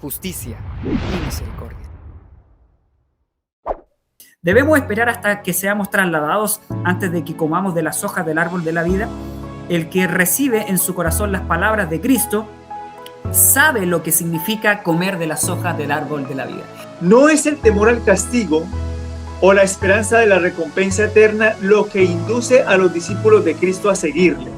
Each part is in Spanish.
justicia y misericordia. ¿Debemos esperar hasta que seamos trasladados antes de que comamos de las hojas del árbol de la vida? El que recibe en su corazón las palabras de Cristo sabe lo que significa comer de las hojas del árbol de la vida. No es el temor al castigo o la esperanza de la recompensa eterna lo que induce a los discípulos de Cristo a seguirle.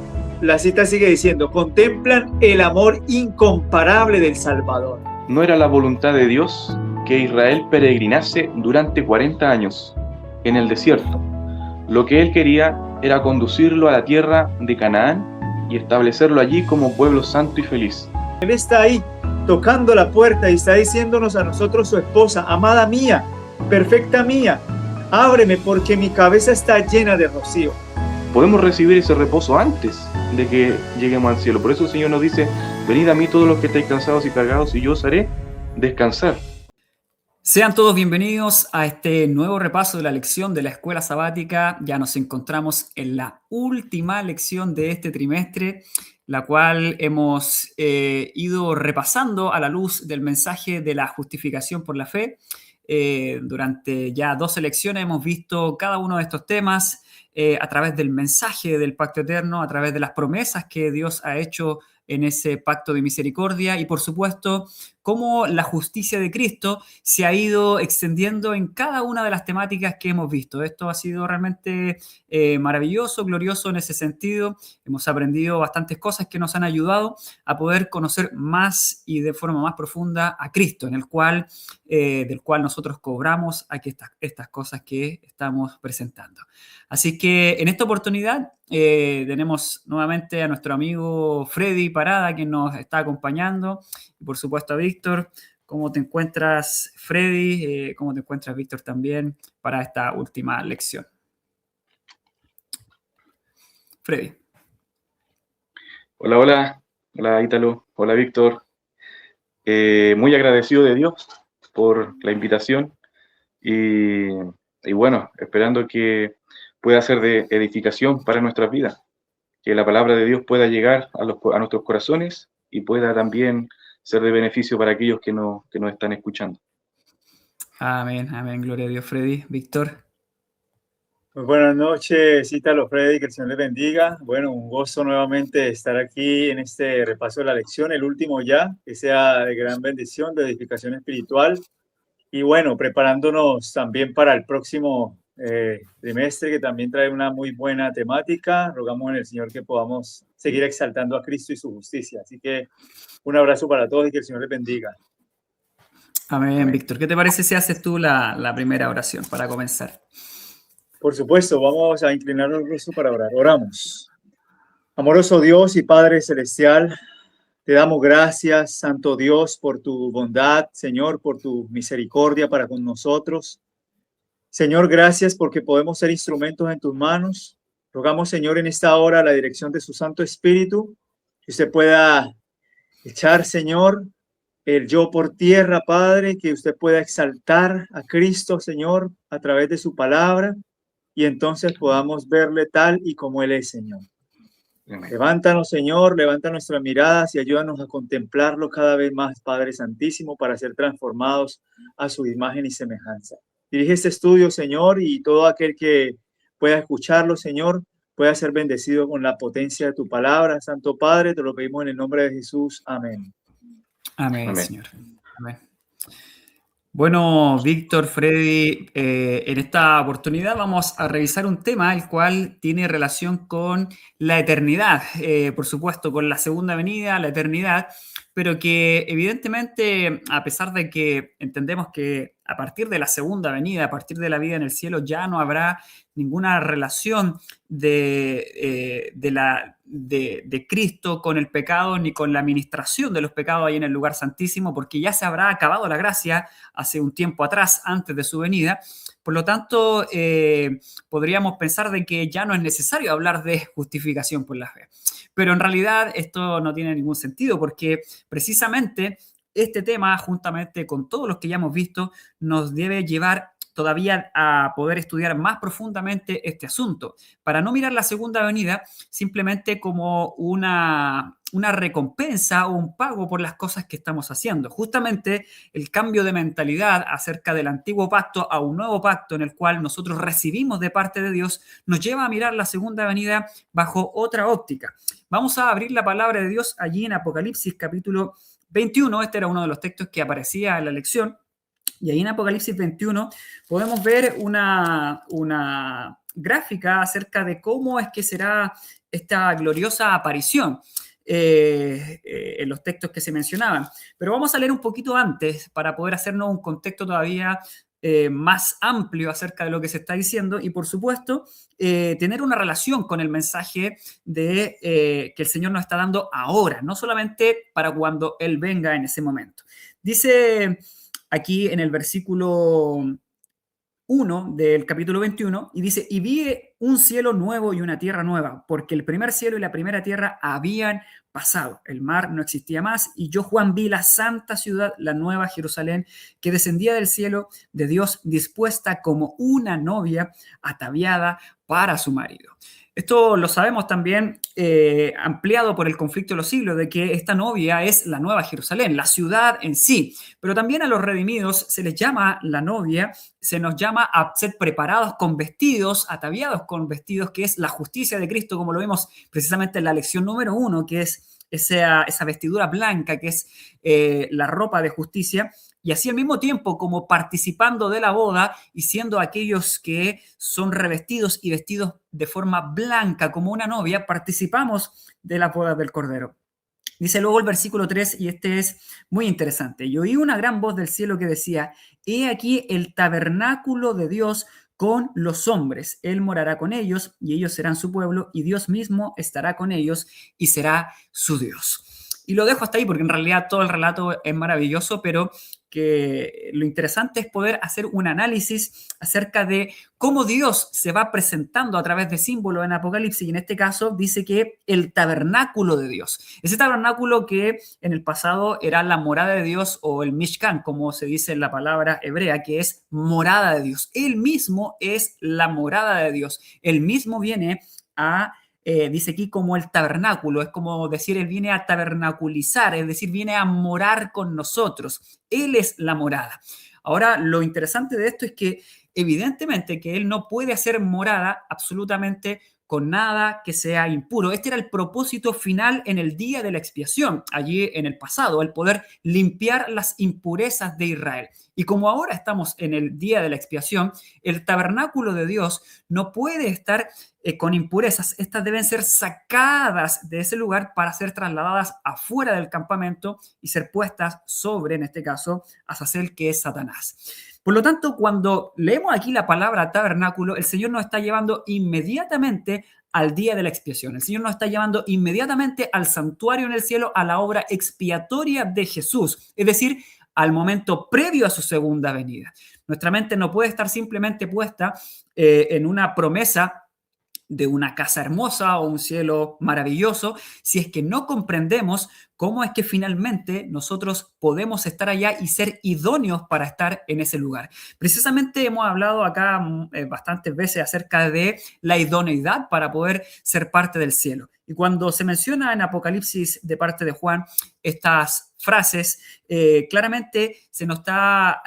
La cita sigue diciendo: contemplan el amor incomparable del Salvador. No era la voluntad de Dios que Israel peregrinase durante 40 años en el desierto. Lo que él quería era conducirlo a la tierra de Canaán y establecerlo allí como pueblo santo y feliz. Él está ahí tocando la puerta y está diciéndonos a nosotros, su esposa: amada mía, perfecta mía, ábreme porque mi cabeza está llena de rocío. Podemos recibir ese reposo antes de que lleguemos al cielo. Por eso el Señor nos dice: venid a mí todos los que estáis cansados y cargados y yo os haré descansar. Sean todos bienvenidos a este nuevo repaso de la lección de la escuela sabática. Ya nos encontramos en la última lección de este trimestre, la cual hemos ido repasando a la luz del mensaje de la justificación por la fe. Durante ya 12 lecciones hemos visto cada uno de estos temas a través del mensaje del pacto eterno, a través de las promesas que Dios ha hecho en ese pacto de misericordia y, por supuesto, cómo la justicia de Cristo se ha ido extendiendo en cada una de las temáticas que hemos visto. Esto ha sido realmente maravilloso, glorioso en ese sentido. Hemos aprendido bastantes cosas que nos han ayudado a poder conocer más y de forma más profunda a Cristo, del cual nosotros cobramos aquí estas cosas que estamos presentando. Así que en esta oportunidad tenemos nuevamente a nuestro amigo Freddy Parada, que nos está acompañando, y por supuesto a Víctor. ¿Cómo te encuentras, Freddy? ¿Cómo te encuentras, Víctor, también para esta última lección? Freddy. Hola Ítalo, hola Víctor. Muy agradecido de Dios por la invitación y bueno, esperando que pueda ser de edificación para nuestras vidas, que la palabra de Dios pueda llegar a nuestros corazones y pueda también ser de beneficio para aquellos que nos están escuchando. Amén, amén, gloria a Dios, Freddy. Víctor. Muy buenas noches, Ítalo, Freddy, que el Señor les bendiga. Bueno, un gozo nuevamente estar aquí en este repaso de la lección, el último ya, que sea de gran bendición, de edificación espiritual. Y bueno, preparándonos también para el próximo trimestre, que también trae una muy buena temática. Rogamos en el Señor que podamos seguir exaltando a Cristo y su justicia. Así que un abrazo para todos y que el Señor les bendiga. Amén, Víctor. ¿Qué te parece si haces tú la primera oración para comenzar? Por supuesto, vamos a inclinar el rostro para orar. Oramos. Amoroso Dios y Padre Celestial, te damos gracias, Santo Dios, por tu bondad, Señor, por tu misericordia para con nosotros. Señor, gracias porque podemos ser instrumentos en tus manos. Rogamos, Señor, en esta hora la dirección de su Santo Espíritu, que usted pueda echar, Señor, el yo por tierra, Padre, que usted pueda exaltar a Cristo, Señor, a través de su palabra, y entonces podamos verle tal y como Él es, Señor. Amén. Levántanos, Señor, levanta nuestras miradas y ayúdanos a contemplarlo cada vez más, Padre Santísimo, para ser transformados a su imagen y semejanza. Dirige este estudio, Señor, y todo aquel que pueda escucharlo, Señor, pueda ser bendecido con la potencia de tu palabra. Santo Padre, te lo pedimos en el nombre de Jesús. Amén. Amén, amén. Señor. Amén. Bueno, Víctor, Freddy, en esta oportunidad vamos a revisar un tema el cual tiene relación con la eternidad, por supuesto, con la segunda venida, la eternidad, pero que evidentemente, a pesar de que entendemos que a partir de la segunda venida, a partir de la vida en el cielo, ya no habrá ninguna relación de Cristo con el pecado ni con la administración de los pecados ahí en el lugar santísimo, porque ya se habrá acabado la gracia hace un tiempo atrás, antes de su venida. Por lo tanto, podríamos pensar de que ya no es necesario hablar de justificación por la fe. Pero en realidad esto no tiene ningún sentido, porque precisamente este tema, juntamente con todos los que ya hemos visto, nos debe llevar todavía a poder estudiar más profundamente este asunto, para no mirar la segunda venida simplemente como una una recompensa o un pago por las cosas que estamos haciendo. Justamente el cambio de mentalidad acerca del antiguo pacto a un nuevo pacto en el cual nosotros recibimos de parte de Dios nos lleva a mirar la segunda venida bajo otra óptica. Vamos a abrir la palabra de Dios allí en Apocalipsis capítulo 21. Este era uno de los textos que aparecía en la lección. Y ahí en Apocalipsis 21 podemos ver una gráfica acerca de cómo es que será esta gloriosa aparición en los textos que se mencionaban. Pero vamos a leer un poquito antes para poder hacernos un contexto todavía más amplio acerca de lo que se está diciendo y, por supuesto, tener una relación con el mensaje de que el Señor nos está dando ahora, no solamente para cuando Él venga en ese momento. Dice aquí en el versículo 1 del capítulo 21 y dice, y vi un cielo nuevo y una tierra nueva, porque el primer cielo y la primera tierra habían pasado, el mar no existía más, y yo, Juan, vi la santa ciudad, la nueva Jerusalén, que descendía del cielo de Dios, dispuesta como una novia ataviada para su marido. Esto lo sabemos también ampliado por el conflicto de los siglos, de que esta novia es la nueva Jerusalén, la ciudad en sí, pero también a los redimidos se les llama la novia, se nos llama a ser preparados con vestidos, ataviados con vestidos, que es la justicia de Cristo, como lo vimos precisamente en la lección número 1, que es esa vestidura blanca, que es la ropa de justicia, y así al mismo tiempo como participando de la boda y siendo aquellos que son revestidos y vestidos de forma blanca como una novia, participamos de la boda del Cordero. Dice luego el versículo 3, y este es muy interesante. Y oí una gran voz del cielo que decía, he aquí el tabernáculo de Dios con los hombres. Él morará con ellos y ellos serán su pueblo y Dios mismo estará con ellos y será su Dios. Y lo dejo hasta ahí porque en realidad todo el relato es maravilloso, pero que lo interesante es poder hacer un análisis acerca de cómo Dios se va presentando a través de símbolos en Apocalipsis, y en este caso dice que el tabernáculo de Dios, ese tabernáculo que en el pasado era la morada de Dios o el Mishkan, como se dice en la palabra hebrea, que es morada de Dios. Él mismo es la morada de Dios. Él mismo viene a dice aquí como el tabernáculo, es como decir, Él viene a tabernaculizar, es decir, viene a morar con nosotros. Él es la morada. Ahora, lo interesante de esto es que evidentemente que Él no puede hacer morada absolutamente con nada que sea impuro. Este era el propósito final en el día de la expiación, allí en el pasado, el poder limpiar las impurezas de Israel. Y como ahora estamos en el día de la expiación, el tabernáculo de Dios no puede estar con impurezas. Estas deben ser sacadas de ese lugar para ser trasladadas afuera del campamento y ser puestas sobre, en este caso, Azazel, que es Satanás. Por lo tanto, cuando leemos aquí la palabra tabernáculo, el Señor nos está llevando inmediatamente al día de la expiación. El Señor nos está llevando inmediatamente al santuario en el cielo, a la obra expiatoria de Jesús, es decir, al momento previo a su segunda venida. Nuestra mente no puede estar simplemente puesta en una promesa de una casa hermosa o un cielo maravilloso, si es que no comprendemos cómo es que finalmente nosotros podemos estar allá y ser idóneos para estar en ese lugar. Precisamente hemos hablado acá bastantes veces acerca de la idoneidad para poder ser parte del cielo. Y cuando se menciona en Apocalipsis de parte de Juan estas frases, claramente se nos está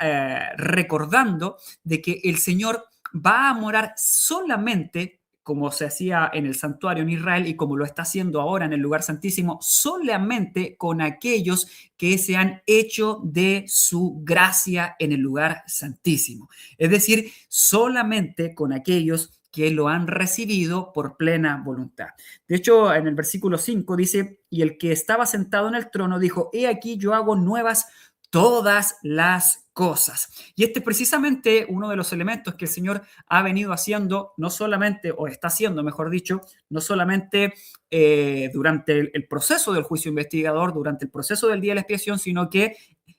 recordando de que el Señor va a morar solamente, como se hacía en el santuario en Israel y como lo está haciendo ahora en el lugar santísimo, solamente con aquellos que se han hecho de su gracia en el lugar santísimo. Es decir, solamente con aquellos que lo han recibido por plena voluntad. De hecho, en el versículo 5 dice, y el que estaba sentado en el trono dijo, he aquí yo hago nuevas todas las cosas. Y este es precisamente uno de los elementos que el Señor ha venido haciendo, no solamente, o está haciendo, mejor dicho, no solamente durante el proceso del juicio investigador, durante el proceso del día de la expiación, sino que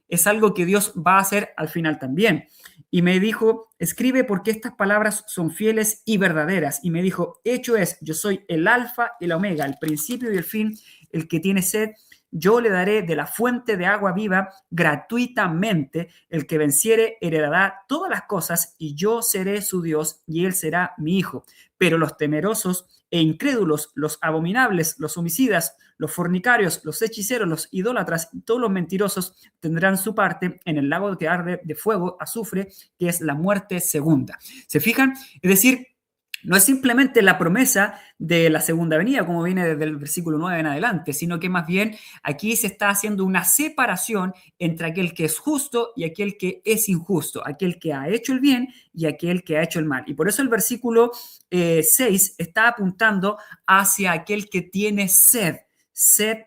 es algo que Dios va a hacer al final también. Y me dijo, escribe porque estas palabras son fieles y verdaderas. Y me dijo, hecho es, yo soy el alfa y la omega, el principio y el fin, el que tiene sed, yo le daré de la fuente de agua viva gratuitamente. El que venciere heredará todas las cosas y yo seré su Dios y él será mi hijo. Pero los temerosos e incrédulos, los abominables, los homicidas, los fornicarios, los hechiceros, los idólatras y todos los mentirosos tendrán su parte en el lago que arde de fuego, azufre, que es la muerte segunda. ¿Se fijan? Es decir, no es simplemente la promesa de la segunda venida, como viene desde el versículo 9 en adelante, sino que más bien aquí se está haciendo una separación entre aquel que es justo y aquel que es injusto, aquel que ha hecho el bien y aquel que ha hecho el mal. Y por eso el versículo 6 está apuntando hacia aquel que tiene sed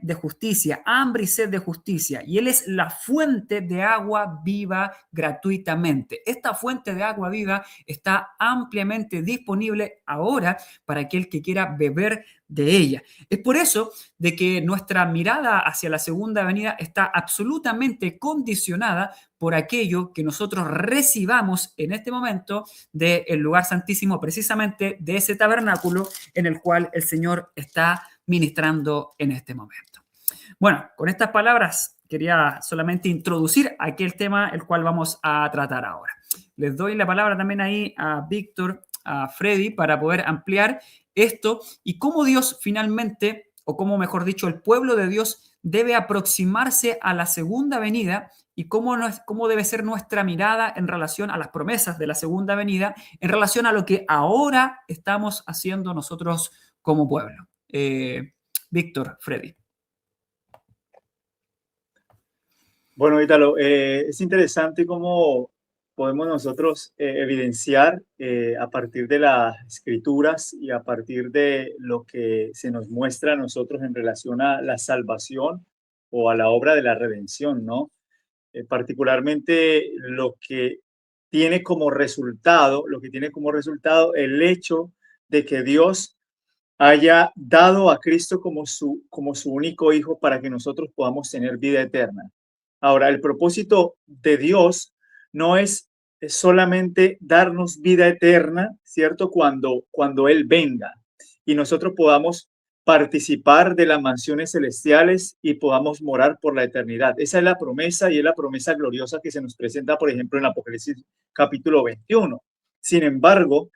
de justicia, hambre y sed de justicia. Y Él es la fuente de agua viva gratuitamente. Esta fuente de agua viva está ampliamente disponible ahora para aquel que quiera beber de ella. Es por eso de que nuestra mirada hacia la segunda venida está absolutamente condicionada por aquello que nosotros recibamos en este momento del lugar santísimo, precisamente de ese tabernáculo en el cual el Señor está ministrando en este momento. Bueno, con estas palabras quería solamente introducir aquel tema el cual vamos a tratar ahora. Les doy la palabra también ahí a Víctor, a Freddy, para poder ampliar esto y cómo Dios finalmente, o cómo mejor dicho, el pueblo de Dios debe aproximarse a la segunda venida y cómo debe ser nuestra mirada en relación a las promesas de la segunda venida, en relación a lo que ahora estamos haciendo nosotros como pueblo. Víctor, Freddy. Bueno, Ítalo, es interesante cómo podemos nosotros evidenciar a partir de las escrituras y a partir de lo que se nos muestra a nosotros en relación a la salvación o a la obra de la redención, ¿no? Particularmente lo que tiene como resultado el hecho de que Dios haya dado a Cristo como su único hijo para que nosotros podamos tener vida eterna. Ahora, el propósito de Dios no es solamente darnos vida eterna, ¿cierto? Cuando Él venga y nosotros podamos participar de las mansiones celestiales y podamos morar por la eternidad. Esa es la promesa y es la promesa gloriosa que se nos presenta, por ejemplo, en Apocalipsis capítulo 21. Sin embargo,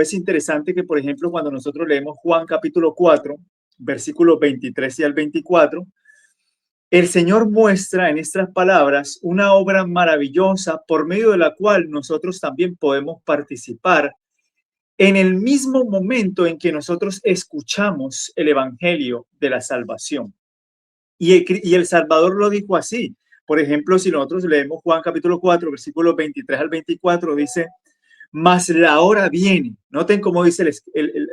es interesante que, por ejemplo, cuando nosotros leemos Juan capítulo 4, versículos 23 y al 24, el Señor muestra en estas palabras una obra maravillosa por medio de la cual nosotros también podemos participar en el mismo momento en que nosotros escuchamos el evangelio de la salvación. Y el Salvador lo dijo así. Por ejemplo, si nosotros leemos Juan capítulo 4, versículos 23 al 24, dice: mas la hora viene. Noten cómo dice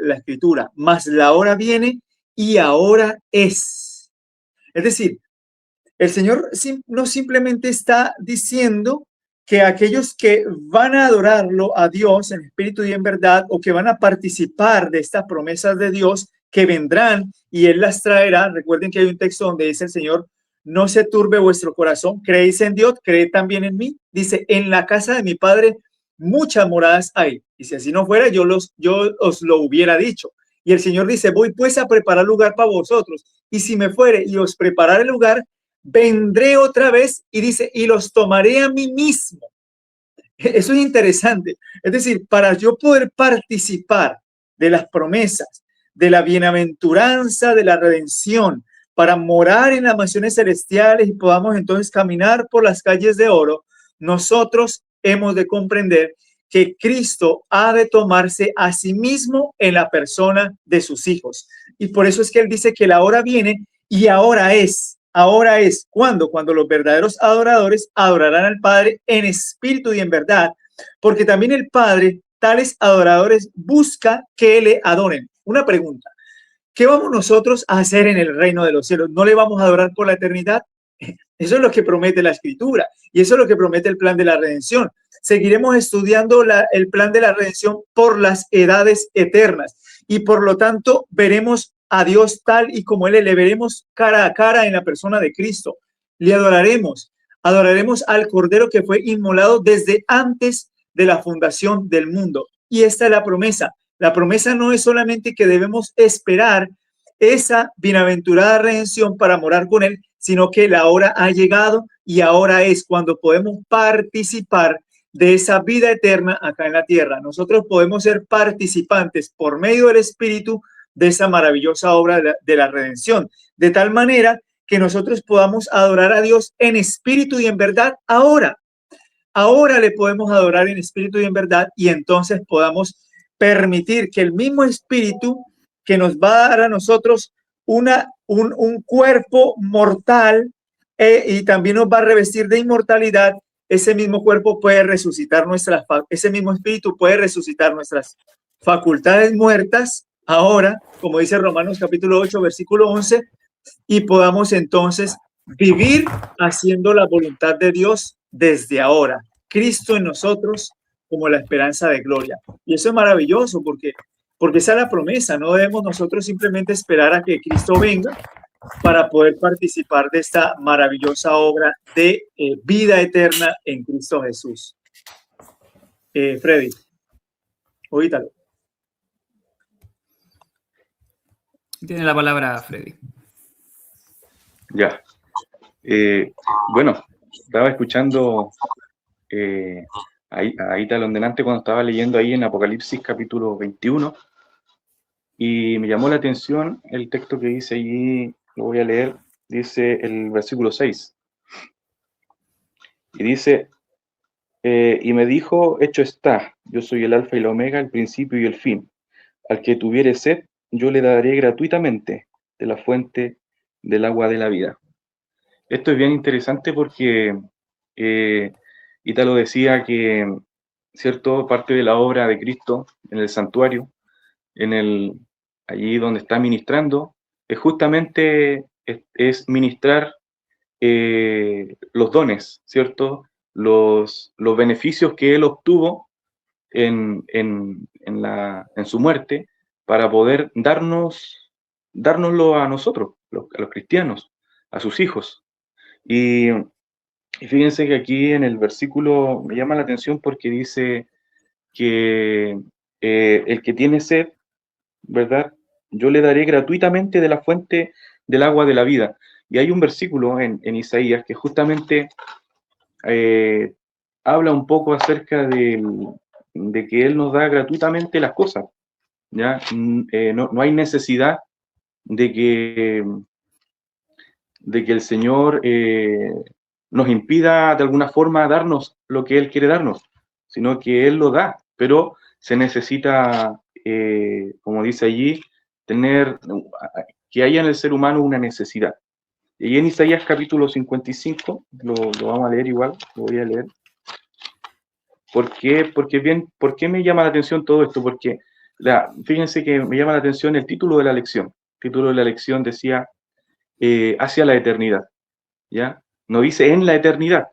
la escritura: mas la hora viene y ahora es. Es decir, el Señor no simplemente está diciendo que aquellos que van a adorarlo a Dios en espíritu y en verdad, o que van a participar de estas promesas de Dios que vendrán y Él las traerá. Recuerden que hay un texto donde dice el Señor: no se turbe vuestro corazón, creéis en Dios, creed también en mí. Dice: en la casa de mi Padre muchas moradas hay. Y si así no fuera, yo os lo hubiera dicho. Y el Señor dice: voy pues a preparar lugar para vosotros. Y si me fuere y os prepararé el lugar, vendré otra vez, y dice: y los tomaré a mí mismo. Eso es interesante. Es decir, para yo poder participar de las promesas, de la bienaventuranza, de la redención, para morar en las mansiones celestiales y podamos entonces caminar por las calles de oro, nosotros hemos de comprender que Cristo ha de tomarse a sí mismo en la persona de sus hijos. Y por eso es que Él dice que la hora viene y ahora es. Ahora es. ¿Cuándo? Cuando los verdaderos adoradores adorarán al Padre en espíritu y en verdad, porque también el Padre, tales adoradores, busca que le adoren. Una pregunta: ¿qué vamos nosotros a hacer en el reino de los cielos? ¿No le vamos a adorar por la eternidad? Eso es lo que promete la Escritura y eso es lo que promete el plan de la redención. Seguiremos estudiando el plan de la redención por las edades eternas y por lo tanto veremos a Dios tal y como Él, le veremos cara a cara en la persona de Cristo. Le adoraremos al Cordero que fue inmolado desde antes de la fundación del mundo. Y esta es la promesa. La promesa no es solamente que debemos esperar esa bienaventurada redención para morar con Él, sino que la hora ha llegado y ahora es cuando podemos participar de esa vida eterna acá en la tierra. Nosotros podemos ser participantes por medio del Espíritu de esa maravillosa obra de la redención, de tal manera que nosotros podamos adorar a Dios en espíritu y en verdad ahora. Ahora le podemos adorar en espíritu y en verdad, y entonces podamos permitir que el mismo espíritu que nos va a dar a nosotros un cuerpo mortal y también nos va a revestir de inmortalidad, ese mismo cuerpo puede resucitar ese mismo espíritu puede resucitar nuestras facultades muertas ahora, como dice Romanos capítulo 8, versículo 11, y podamos entonces vivir haciendo la voluntad de Dios desde ahora. Cristo en nosotros como la esperanza de gloria. Y eso es maravilloso porque esa es la promesa. No debemos nosotros simplemente esperar a que Cristo venga para poder participar de esta maravillosa obra de vida eterna en Cristo Jesús. Freddy, oítalo. Tiene la palabra Freddy. Ya. Bueno, estaba escuchando a Ítalo en delante cuando estaba leyendo ahí en Apocalipsis capítulo 21 y me llamó la atención el texto que dice allí, lo voy a leer, dice el versículo 6 y dice, y me dijo, hecho está, yo soy el alfa y la omega, el principio y el fin, al que tuviere sed, yo le daré gratuitamente de la fuente del agua de la vida. Esto es bien interesante porque Ítalo decía que, cierto, parte de la obra de Cristo en el santuario, allí donde está ministrando, es justamente es ministrar los dones, ¿cierto? Los beneficios que él obtuvo en su muerte para poder dárnoslo a nosotros, a los cristianos, a sus hijos. Y fíjense que aquí en el versículo me llama la atención porque dice que el que tiene sed, ¿verdad? Yo le daré gratuitamente de la fuente del agua de la vida. Y hay un versículo en Isaías que justamente habla un poco acerca de que Él nos da gratuitamente las cosas, ¿ya? No hay necesidad de que el Señor nos impida de alguna forma darnos lo que Él quiere darnos, sino que Él lo da, pero se necesita, como dice allí, que haya en el ser humano una necesidad. Y en Isaías capítulo 55, lo vamos a leer igual, lo voy a leer. ¿Por qué me llama la atención todo esto? Porque fíjense que me llama la atención el título de la lección. El título de la lección decía hacia la eternidad, ¿ya? No dice en la eternidad,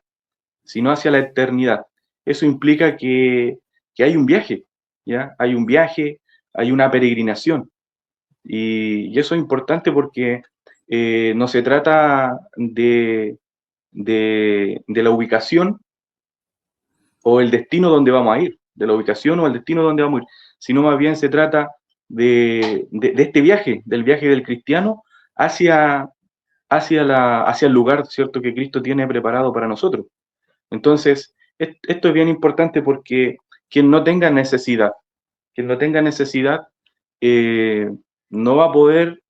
sino hacia la eternidad. Eso implica que hay un viaje, ¿ya? Hay un viaje, hay una peregrinación. Y eso es importante porque no se trata de la ubicación o el destino donde vamos a ir, de la ubicación o el destino donde vamos a ir, sino más bien se trata de este viaje, del viaje del cristiano hacia el lugar, ¿cierto?, que Cristo tiene preparado para nosotros. Entonces, esto es bien importante porque quien no tenga necesidad, no va a poder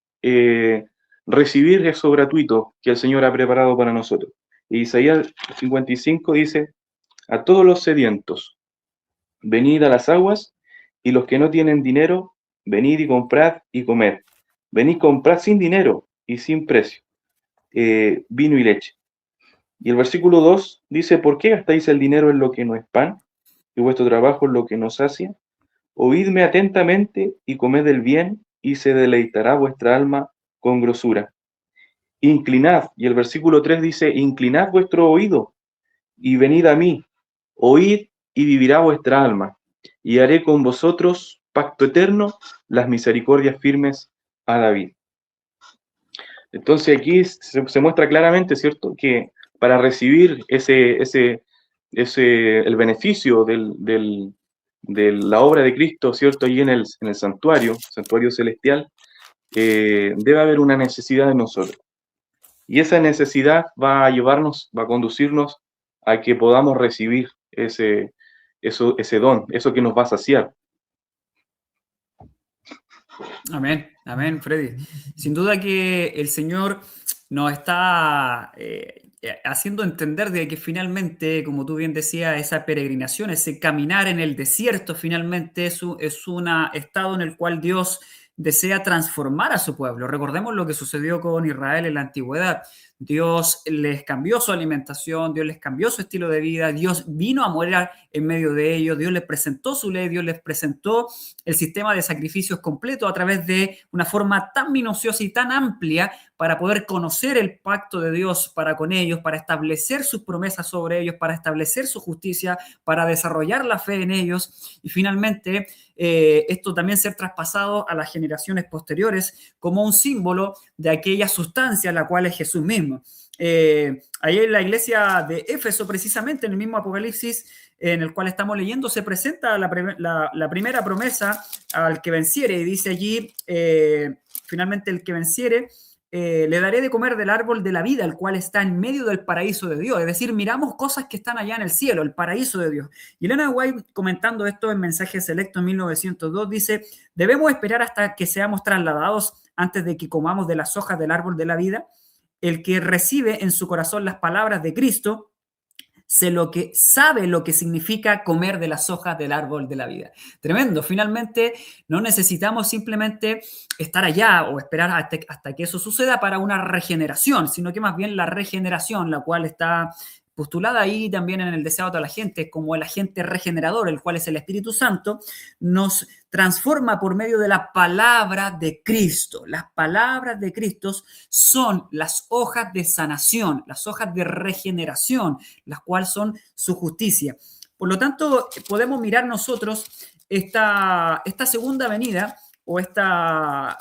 recibir eso gratuito que el Señor ha preparado para nosotros. Y Isaías 55 dice, a todos los sedientos, venid a las aguas, y los que no tienen dinero, venid y comprad y comed. Venid, comprad sin dinero y sin precio, vino y leche. Y el versículo 2 dice, ¿por qué gastáis el dinero en lo que no es pan, y vuestro trabajo en lo que no sacia? Oídme atentamente y comed el bien, y se deleitará vuestra alma con grosura. Inclinad, y el versículo 3 dice, inclinad vuestro oído, y venid a mí, oíd y vivirá vuestra alma, y haré con vosotros pacto eterno, las misericordias firmes a David. Entonces aquí se muestra claramente, ¿cierto?, que para recibir el beneficio de la obra de Cristo, ¿cierto?, allí en el santuario celestial, debe haber una necesidad en nosotros. Y esa necesidad va a llevarnos, va a conducirnos a que podamos recibir ese don, eso que nos va a saciar. Amén, amén, Freddy. Sin duda que el Señor nos está haciendo entender de que finalmente, como tú bien decías, esa peregrinación, ese caminar en el desierto, finalmente es un estado en el cual Dios desea transformar a su pueblo. Recordemos lo que sucedió con Israel en la antigüedad. Dios les cambió su alimentación, Dios les cambió su estilo de vida, Dios vino a morir en medio de ellos, Dios les presentó su ley, Dios les presentó el sistema de sacrificios completo a través de una forma tan minuciosa y tan amplia para poder conocer el pacto de Dios para con ellos, para establecer sus promesas sobre ellos, para establecer su justicia, para desarrollar la fe en ellos y finalmente esto también ser traspasado a las generaciones posteriores como un símbolo de aquella sustancia la cual es Jesús mismo. Ahí en la iglesia de Éfeso, precisamente en el mismo Apocalipsis en el cual estamos leyendo, se presenta la primera promesa al que venciere, y dice allí, finalmente el que venciere, le daré de comer del árbol de la vida, el cual está en medio del paraíso de Dios. Es decir, miramos cosas que están allá en el cielo, el paraíso de Dios. Y Elena White, comentando esto en Mensaje Selecto en 1902, dice, debemos esperar hasta que seamos trasladados antes de que comamos de las hojas del árbol de la vida. El que recibe en su corazón las palabras de Cristo sabe lo que significa comer de las hojas del árbol de la vida. Tremendo. Finalmente, no necesitamos simplemente estar allá o esperar hasta que eso suceda para una regeneración, sino que más bien la regeneración, la cual está postulada ahí también en el deseo de toda la gente como el agente regenerador, el cual es el Espíritu Santo, nos transforma por medio de la palabra de Cristo. Las palabras de Cristo son las hojas de sanación, las hojas de regeneración, las cuales son su justicia. Por lo tanto, podemos mirar nosotros esta segunda venida o esta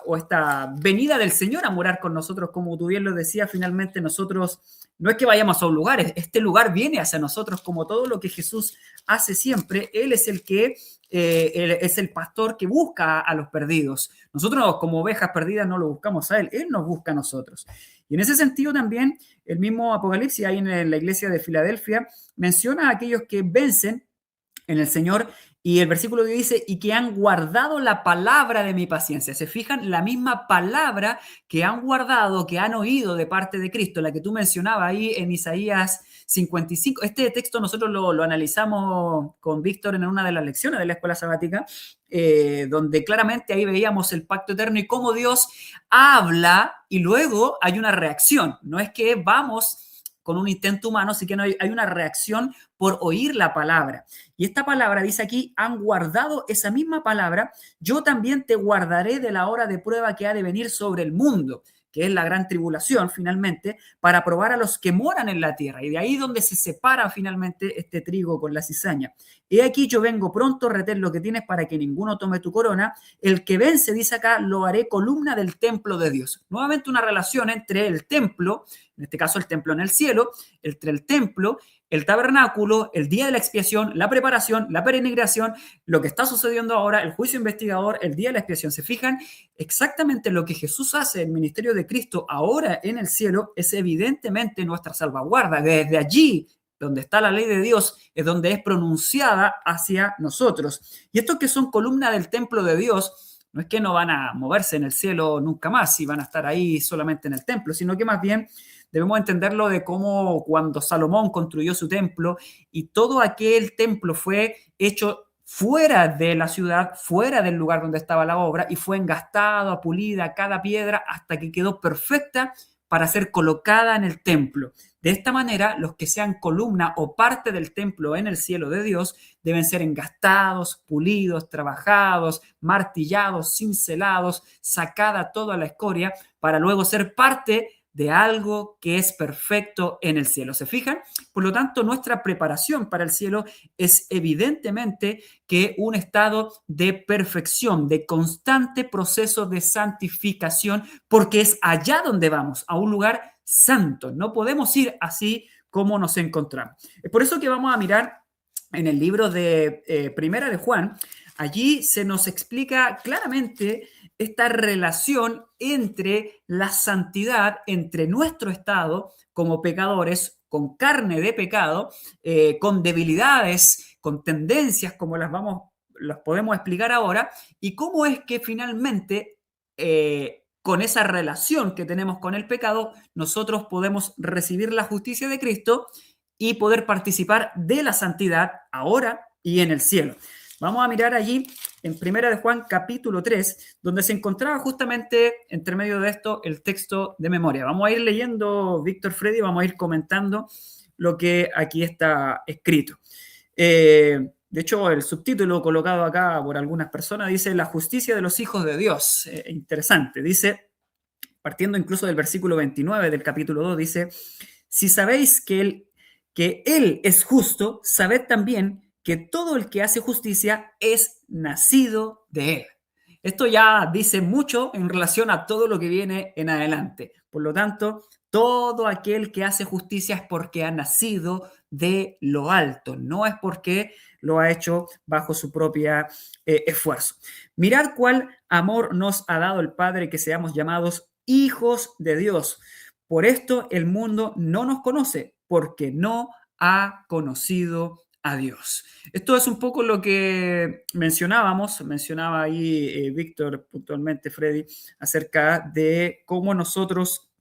venida del Señor a morar con nosotros, como tú bien lo decías, finalmente nosotros no es que vayamos a un lugar, este lugar viene hacia nosotros como todo lo que Jesús hace siempre. Él es el que él es el pastor que busca a los perdidos. Nosotros como ovejas perdidas no lo buscamos a Él nos busca a nosotros. Y en ese sentido también el mismo Apocalipsis, ahí en la iglesia de Filadelfia, menciona a aquellos que vencen en el Señor. Y el versículo dice, y que han guardado la palabra de mi paciencia. ¿Se fijan? La misma palabra que han guardado, que han oído de parte de Cristo, la que tú mencionabas ahí en Isaías 55. Este texto nosotros lo analizamos con Víctor en una de las lecciones de la escuela sabática, donde claramente ahí veíamos el pacto eterno y cómo Dios habla y luego hay una reacción. No es que vamos con un intento humano, sí que no hay una reacción por oír la palabra. Y esta palabra, dice aquí, han guardado esa misma palabra, yo también te guardaré de la hora de prueba que ha de venir sobre el mundo, que es la gran tribulación finalmente, para probar a los que moran en la tierra. Y de ahí donde se separa finalmente este trigo con la cizaña. He aquí yo vengo pronto, retén lo que tienes para que ninguno tome tu corona. El que vence, dice acá, lo haré columna del templo de Dios. Nuevamente una relación entre el templo, en este caso el templo en el cielo, entre el templo, el tabernáculo, el día de la expiación, la preparación, la peregrinación, lo que está sucediendo ahora, el juicio investigador, el día de la expiación. ¿Se fijan? Exactamente lo que Jesús hace en el ministerio de Cristo ahora en el cielo es evidentemente nuestra salvaguarda. Desde allí, donde está la ley de Dios, es donde es pronunciada hacia nosotros. Y estos que son columna del templo de Dios, no es que no van a moverse en el cielo nunca más y van a estar ahí solamente en el templo, sino que más bien debemos entenderlo de cómo cuando Salomón construyó su templo y todo aquel templo fue hecho fuera de la ciudad, fuera del lugar donde estaba la obra y fue engastado, pulida cada piedra hasta que quedó perfecta para ser colocada en el templo. De esta manera, los que sean columna o parte del templo en el cielo de Dios deben ser engastados, pulidos, trabajados, martillados, cincelados, sacada toda la escoria para luego ser parte de algo que es perfecto en el cielo. ¿Se fijan? Por lo tanto, nuestra preparación para el cielo es evidentemente que un estado de perfección, de constante proceso de santificación, porque es allá donde vamos, a un lugar santo. No podemos ir así como nos encontramos. Es por eso que vamos a mirar en el libro de Primera de Juan. Allí se nos explica claramente esta relación entre la santidad, entre nuestro estado como pecadores, con carne de pecado, con debilidades, con tendencias como las podemos explicar ahora, y cómo es que finalmente, con esa relación que tenemos con el pecado, nosotros podemos recibir la justicia de Cristo y poder participar de la santidad ahora y en el cielo. Vamos a mirar allí en 1 de Juan capítulo 3, donde se encontraba justamente entre medio de esto el texto de memoria. Vamos a ir leyendo, Víctor, Freddy, vamos a ir comentando lo que aquí está escrito. De hecho, el subtítulo colocado acá por algunas personas dice la justicia de los hijos de Dios. Interesante. Dice, partiendo incluso del versículo 29 del capítulo 2, dice, si sabéis que Él es justo, sabed también que todo el que hace justicia es nacido de Él. Esto ya dice mucho en relación a todo lo que viene en adelante. Por lo tanto, todo aquel que hace justicia es porque ha nacido de lo alto, no es porque lo ha hecho bajo su propio esfuerzo. Mirad cuál amor nos ha dado el Padre, que seamos llamados hijos de Dios. Por esto el mundo no nos conoce, porque no ha conocido a Dios. Esto es un poco lo que mencionaba ahí Víctor, puntualmente Freddy, acerca de cómo nosotros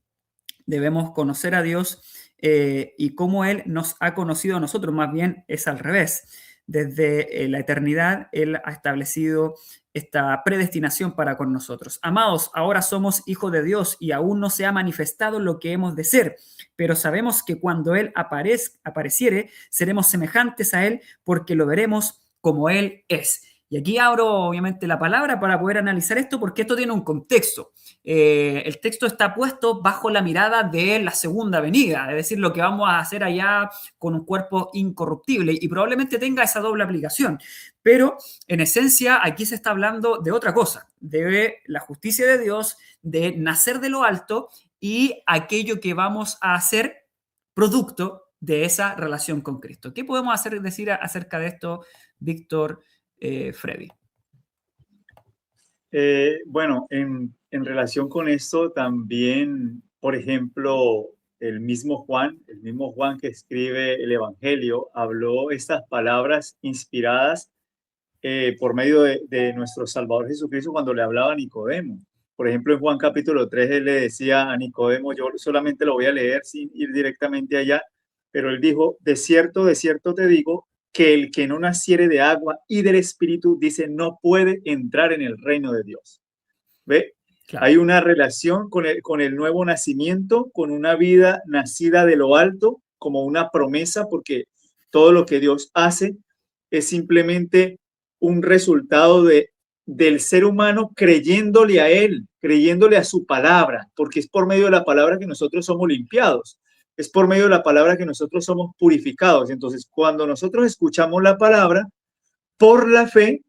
debemos conocer a Dios y cómo Él nos ha conocido a nosotros. Más bien es al revés. Desde la eternidad, Él ha establecido esta predestinación para con nosotros. Amados, ahora somos hijos de Dios y aún no se ha manifestado lo que hemos de ser, pero sabemos que cuando Él apareciere, seremos semejantes a Él porque lo veremos como Él es. Y aquí abro obviamente la palabra para poder analizar esto porque esto tiene un contexto. El texto está puesto bajo la mirada de la segunda venida, es decir, lo que vamos a hacer allá con un cuerpo incorruptible y probablemente tenga esa doble aplicación. Pero en esencia aquí se está hablando de otra cosa, de la justicia de Dios, de nacer de lo alto y aquello que vamos a hacer producto de esa relación con Cristo. ¿Qué podemos decir acerca de esto, Víctor, Freddy? Bueno, en relación con esto también, por ejemplo, el mismo Juan que escribe el Evangelio, habló estas palabras inspiradas por medio de nuestro Salvador Jesucristo cuando le hablaba a Nicodemo. Por ejemplo, en Juan capítulo 3, él le decía a Nicodemo, yo solamente lo voy a leer sin ir directamente allá, pero él dijo, de cierto te digo, que el que no naciere de agua y del Espíritu, dice, no puede entrar en el reino de Dios. ¿Ve? Claro. Hay una relación con el nuevo nacimiento, con una vida nacida de lo alto, como una promesa, porque todo lo que Dios hace es simplemente un resultado del ser humano creyéndole a Él, creyéndole a su palabra, porque es por medio de la palabra que nosotros somos limpiados. Es por medio de la palabra que nosotros somos purificados. Entonces, cuando nosotros escuchamos la palabra, por la fe,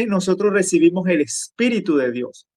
nosotros recibimos el Espíritu de Dios.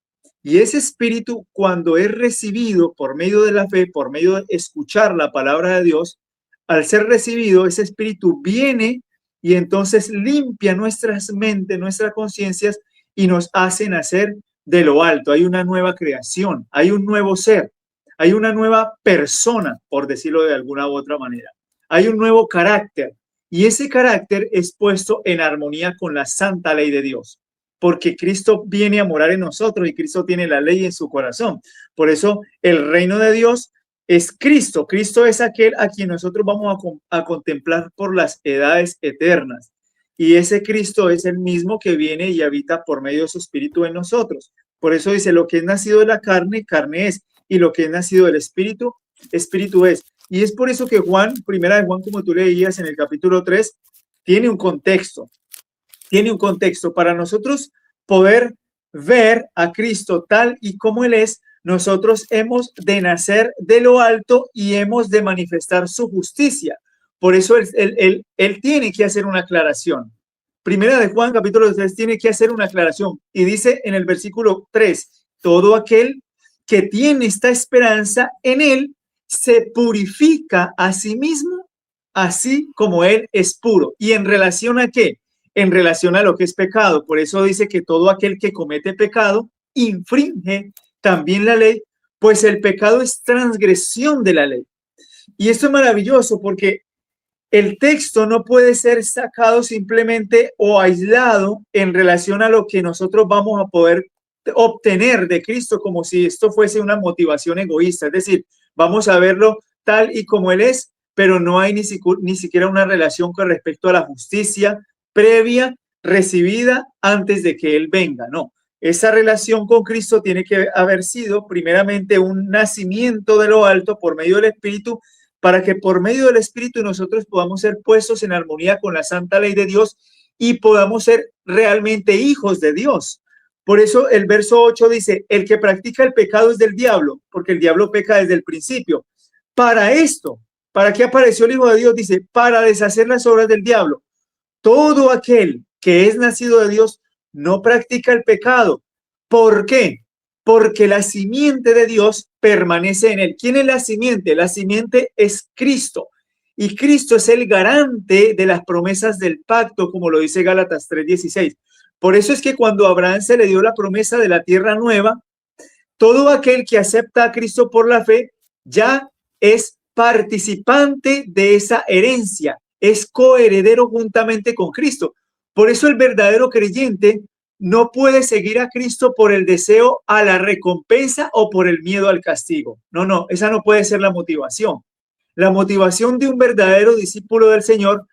Y ese Espíritu, cuando es recibido por medio de la fe, por medio de escuchar la palabra de Dios, al ser recibido, ese Espíritu viene y entonces limpia nuestras mentes, nuestras conciencias y nos hace nacer de lo alto. Hay una nueva creación, hay un nuevo ser. Hay una nueva persona, por decirlo de alguna u otra manera. Hay un nuevo carácter y ese carácter es puesto en armonía con la santa ley de Dios, porque Cristo viene a morar en nosotros y Cristo tiene la ley en su corazón. Por eso el reino de Dios es Cristo. Cristo es aquel a quien nosotros vamos a contemplar por las edades eternas. Y ese Cristo es el mismo que viene y habita por medio de su Espíritu en nosotros. Por eso dice, lo que es nacido de la carne, carne es. Y lo que es nacido del Espíritu, Espíritu es. Y es por eso que Juan, primera de Juan, como tú leías en el capítulo 3, tiene un contexto para nosotros poder ver a Cristo tal y como Él es. Nosotros hemos de nacer de lo alto y hemos de manifestar su justicia. Por eso él tiene que hacer una aclaración. Primera de Juan, capítulo 3, tiene que hacer una aclaración. Y dice en el versículo 3, todo aquel que tiene esta esperanza en Él se purifica a sí mismo, así como Él es puro. ¿Y en relación a qué? En relación a lo que es pecado. Por eso dice que todo aquel que comete pecado infringe también la ley, pues el pecado es transgresión de la ley. Y esto es maravilloso porque el texto no puede ser sacado simplemente o aislado en relación a lo que nosotros vamos a poder obtener de Cristo, como si esto fuese una motivación egoísta. Es decir, vamos a verlo tal y como Él es, pero no hay ni siquiera una relación con respecto a la justicia previa recibida antes de que Él venga. No, esa relación con Cristo tiene que haber sido primeramente un nacimiento de lo alto por medio del Espíritu, para que por medio del Espíritu nosotros podamos ser puestos en armonía con la santa ley de Dios y podamos ser realmente hijos de Dios. Por eso el verso 8 dice, el que practica el pecado es del diablo, porque el diablo peca desde el principio. Para esto, ¿para qué apareció el Hijo de Dios? Dice, para deshacer las obras del diablo. Todo aquel que es nacido de Dios no practica el pecado. ¿Por qué? Porque la simiente de Dios permanece en él. ¿Quién es la simiente? La simiente es Cristo. Y Cristo es el garante de las promesas del pacto, como lo dice Gálatas 3:16. Por eso es que cuando a Abraham se le dio la promesa de la tierra nueva, todo aquel que acepta a Cristo por la fe ya es participante de esa herencia, es coheredero juntamente con Cristo. Por eso el verdadero creyente no puede seguir a Cristo por el deseo a la recompensa o por el miedo al castigo. No, esa no puede ser la motivación. La motivación de un verdadero discípulo del Señor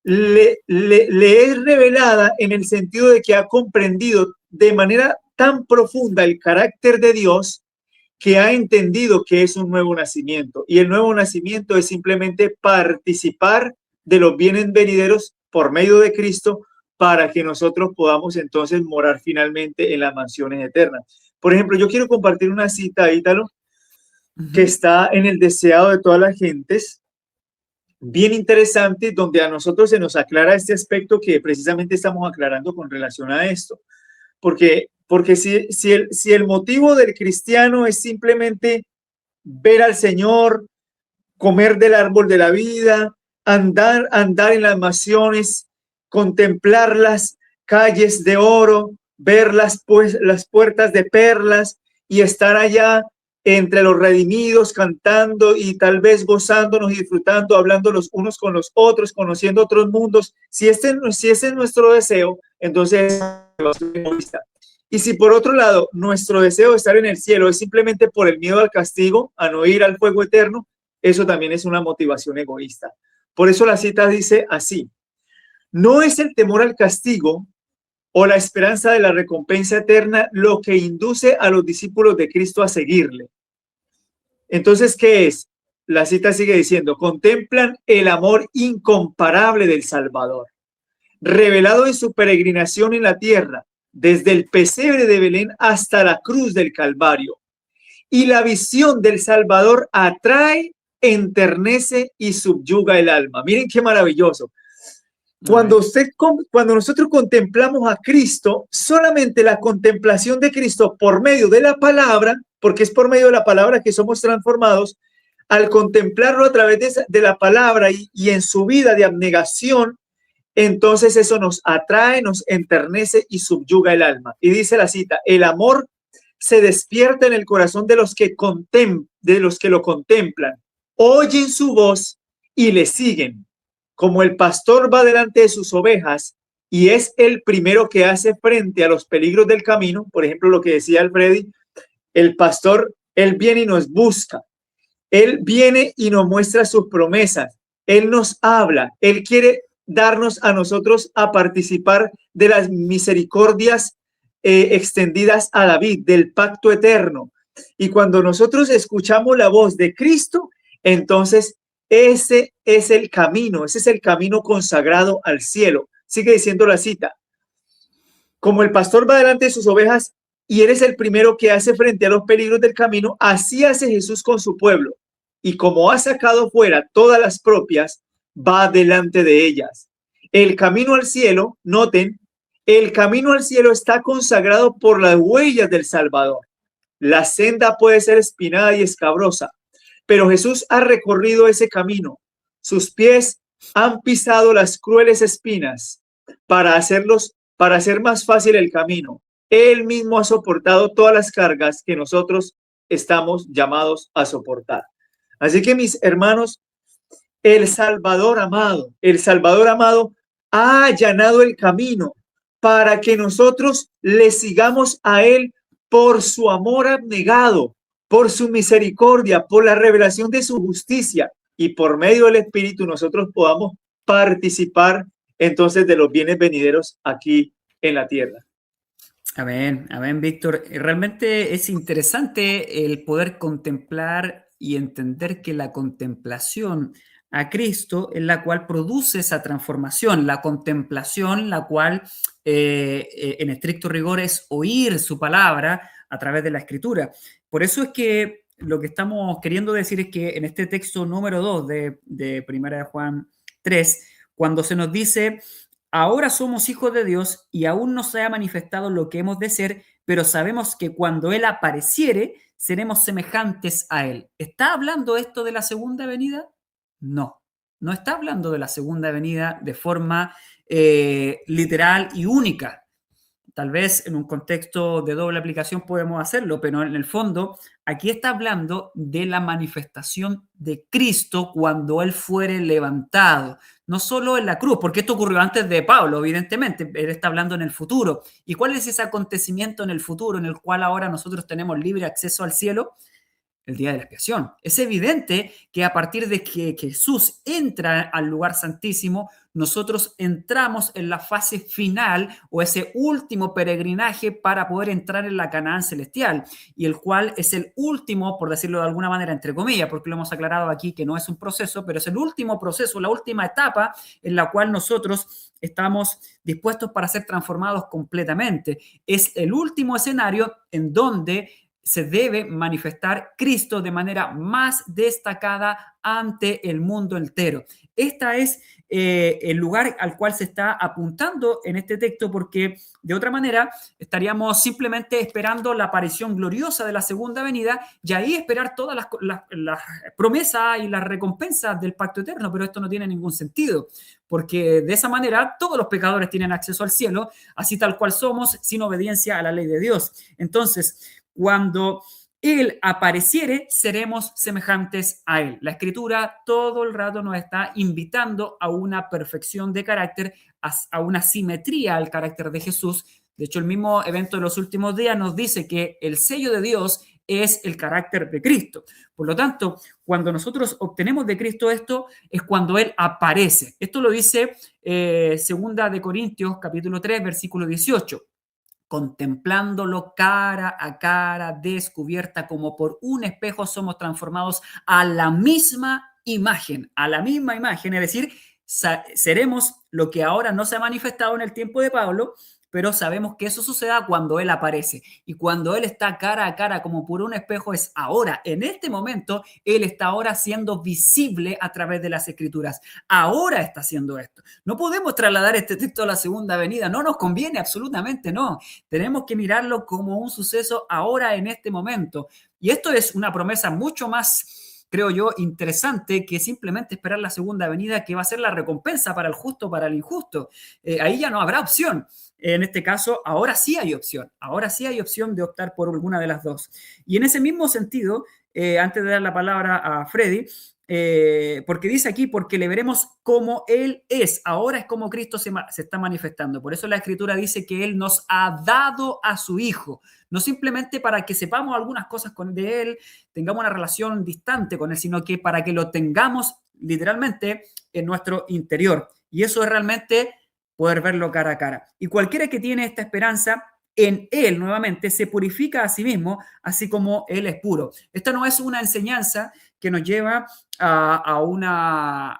le es revelada en el sentido de que ha comprendido de manera tan profunda el carácter de Dios que ha entendido que es un nuevo nacimiento. Y el nuevo nacimiento es simplemente participar de los bienes venideros por medio de Cristo para que nosotros podamos entonces morar finalmente en las mansiones eternas. Por ejemplo, yo quiero compartir una cita, Ítalo, que está en el deseado de todas las gentes, bien interesante, donde a nosotros se nos aclara este aspecto que precisamente estamos aclarando con relación a esto. Porque si el motivo del cristiano es simplemente ver al Señor, comer del árbol de la vida, andar en las mansiones, contemplar las calles de oro, ver las puertas de perlas y estar allá entre los redimidos, cantando y tal vez gozándonos y disfrutando, hablando los unos con los otros, conociendo otros mundos. Si ese es nuestro deseo, entonces y si por otro lado nuestro deseo de estar en el cielo es simplemente por el miedo al castigo, a no ir al fuego eterno, eso también es una motivación egoísta. Por eso la cita dice así: no es el temor al castigo o la esperanza de la recompensa eterna lo que induce a los discípulos de Cristo a seguirle. Entonces, ¿qué es? La cita sigue diciendo, contemplan el amor incomparable del Salvador, revelado en su peregrinación en la tierra, desde el pesebre de Belén hasta la cruz del Calvario. Y la visión del Salvador atrae, enternece y subyuga el alma. Miren qué maravilloso. Cuando nosotros contemplamos a Cristo, solamente la contemplación de Cristo por medio de la palabra, porque es por medio de la palabra que somos transformados, al contemplarlo a través de la palabra y en su vida de abnegación, entonces eso nos atrae, nos enternece y subyuga el alma. Y dice la cita, el amor se despierta en el corazón de los que lo contemplan, oyen su voz y le siguen. Como el pastor va delante de sus ovejas y es el primero que hace frente a los peligros del camino, por ejemplo, lo que decía Alfredi, el pastor, él viene y nos busca, él viene y nos muestra sus promesas, él nos habla, él quiere darnos a nosotros a participar de las misericordias extendidas a David, del pacto eterno. Y cuando nosotros escuchamos la voz de Cristo, entonces ese es el camino consagrado al cielo. Sigue diciendo la cita. Como el pastor va delante de sus ovejas y eres el primero que hace frente a los peligros del camino, así hace Jesús con su pueblo. Y como ha sacado fuera todas las propias, va delante de ellas. El camino al cielo, noten, el camino al cielo está consagrado por las huellas del Salvador. La senda puede ser espinada y escabrosa, pero Jesús ha recorrido ese camino. Sus pies han pisado las crueles espinas para hacer más fácil el camino. Él mismo ha soportado todas las cargas que nosotros estamos llamados a soportar. Así que mis hermanos, el Salvador amado ha allanado el camino para que nosotros le sigamos a Él por su amor abnegado, por su misericordia, por la revelación de su justicia y por medio del Espíritu nosotros podamos participar entonces de los bienes venideros aquí en la tierra. Amén, amén, Víctor. Realmente es interesante el poder contemplar y entender que la contemplación a Cristo es la cual produce esa transformación, la contemplación, la cual en estricto rigor es oír su palabra a través de la Escritura. Por eso es que lo que estamos queriendo decir es que en este texto número 2 de Primera de Juan 3, cuando se nos dice: ahora somos hijos de Dios y aún no se ha manifestado lo que hemos de ser, pero sabemos que cuando Él apareciere, seremos semejantes a Él. ¿Está hablando esto de la segunda venida? No, no está hablando de la segunda venida de forma literal y única. Tal vez en un contexto de doble aplicación podemos hacerlo, pero en el fondo aquí está hablando de la manifestación de Cristo cuando Él fuere levantado, no solo en la cruz, porque esto ocurrió antes de Pablo, evidentemente, Él está hablando en el futuro. ¿Y cuál es ese acontecimiento en el futuro en el cual ahora nosotros tenemos libre acceso al cielo? El día de la expiación. Es evidente que a partir de que Jesús entra al lugar santísimo, nosotros entramos en la fase final o ese último peregrinaje para poder entrar en la Canaán celestial, y el cual es el último, por decirlo de alguna manera, entre comillas, porque lo hemos aclarado aquí que no es un proceso, pero es el último proceso, la última etapa en la cual nosotros estamos dispuestos para ser transformados completamente. Es el último escenario en donde se debe manifestar Cristo de manera más destacada ante el mundo entero. Este es el lugar al cual se está apuntando en este texto, porque de otra manera estaríamos simplemente esperando la aparición gloriosa de la segunda venida y ahí esperar todas las promesas y las recompensas del pacto eterno, pero esto no tiene ningún sentido, porque de esa manera todos los pecadores tienen acceso al cielo, así tal cual somos, sin obediencia a la ley de Dios. Entonces, cuando Él apareciere, seremos semejantes a Él. La Escritura todo el rato nos está invitando a una perfección de carácter, a una simetría al carácter de Jesús. De hecho, el mismo evento de los últimos días nos dice que el sello de Dios es el carácter de Cristo. Por lo tanto, cuando nosotros obtenemos de Cristo esto, es cuando Él aparece. Esto lo dice Segunda de Corintios, capítulo 3, versículo 18. Contemplándolo cara a cara, descubierta como por un espejo, somos transformados a la misma imagen, es decir, seremos lo que ahora no se ha manifestado en el tiempo de Pablo, pero sabemos que eso suceda cuando Él aparece. Y cuando Él está cara a cara como por un espejo es ahora, en este momento, Él está ahora siendo visible a través de las Escrituras. Ahora está haciendo esto. No podemos trasladar este texto a la segunda venida, no nos conviene, absolutamente no. Tenemos que mirarlo como un suceso ahora, en este momento. Y esto es una promesa mucho más, creo yo, interesante que simplemente esperar la segunda venida, que va a ser la recompensa para el justo, para el injusto. Ahí ya no habrá opción. En este caso, ahora sí hay opción de optar por alguna de las dos. Y en ese mismo sentido, antes de dar la palabra a Freddy, porque dice aquí, porque le veremos como Él es. Ahora es como Cristo se está manifestando. Por eso la Escritura dice que Él nos ha dado a su Hijo. No simplemente para que sepamos algunas cosas de Él, tengamos una relación distante con Él, sino que para que lo tengamos literalmente en nuestro interior. Y eso es realmente poder verlo cara a cara. Y cualquiera que tiene esta esperanza en Él, nuevamente, se purifica a sí mismo, así como Él es puro. Esta no es una enseñanza que nos lleva a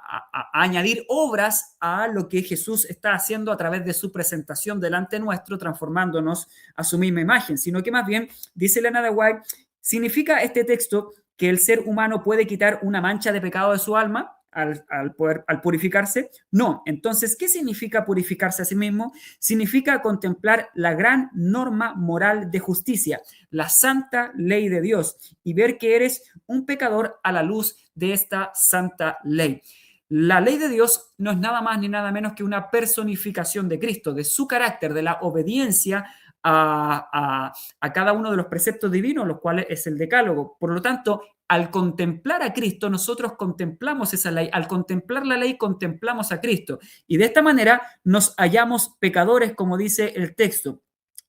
añadir obras a lo que Jesús está haciendo a través de su presentación delante nuestro, transformándonos a su misma imagen, sino que más bien, dice Elena de White, significa este texto que el ser humano puede quitar una mancha de pecado de su alma al purificarse. No. Entonces, ¿qué significa purificarse a sí mismo? Significa contemplar la gran norma moral de justicia, la santa ley de Dios, y ver que eres un pecador a la luz de esta santa ley. La ley de Dios no es nada más ni nada menos que una personificación de Cristo, de su carácter, de la obediencia a cada uno de los preceptos divinos, los cuales es el decálogo. Por lo tanto, al contemplar a Cristo, nosotros contemplamos esa ley. Al contemplar la ley, contemplamos a Cristo. Y de esta manera nos hallamos pecadores, como dice el texto.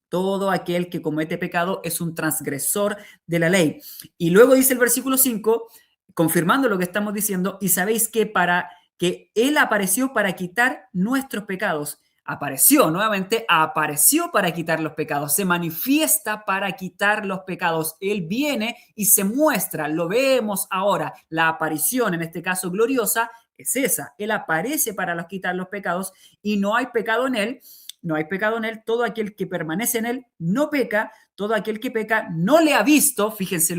Todo aquel que comete pecado es un transgresor de la ley. Y luego dice el versículo 5, confirmando lo que estamos diciendo, y sabéis que para que Él apareció para quitar nuestros pecados. Apareció nuevamente, apareció para quitar los pecados, se manifiesta para quitar los pecados. Él viene y se muestra, lo vemos ahora. La aparición, en este caso gloriosa, es esa. Él aparece para quitar los pecados y no hay pecado en Él. No hay pecado en él, todo aquel que permanece en él no peca, todo aquel que peca no le ha visto, fíjense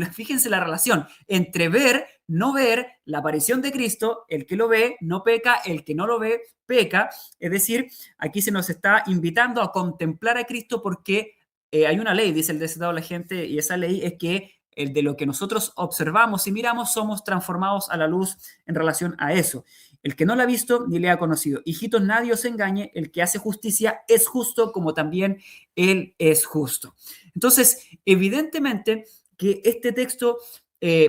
la relación entre ver, no ver, la aparición de Cristo, el que lo ve no peca, el que no lo ve peca, es decir, aquí se nos está invitando a contemplar a Cristo porque hay una ley, dice el desetado la gente, y esa ley es que el de lo que nosotros observamos y miramos somos transformados a la luz en relación a eso. El que no la ha visto ni le ha conocido. Hijitos, nadie os engañe, el que hace justicia es justo como también él es justo. Entonces, evidentemente que este texto,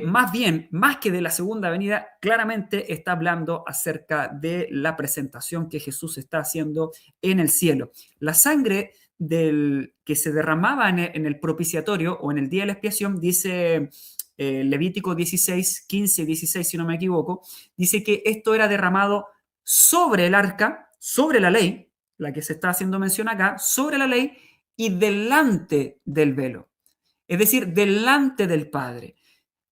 más bien, más que de la segunda venida, claramente está hablando acerca de la presentación que Jesús está haciendo en el cielo. La sangre que se derramaba en el propiciatorio o en el día de la expiación, dice Levítico 16, 15 y 16, si no me equivoco, dice que esto era derramado sobre el arca, sobre la ley, la que se está haciendo mención acá, sobre la ley y delante del velo, es decir, delante del Padre.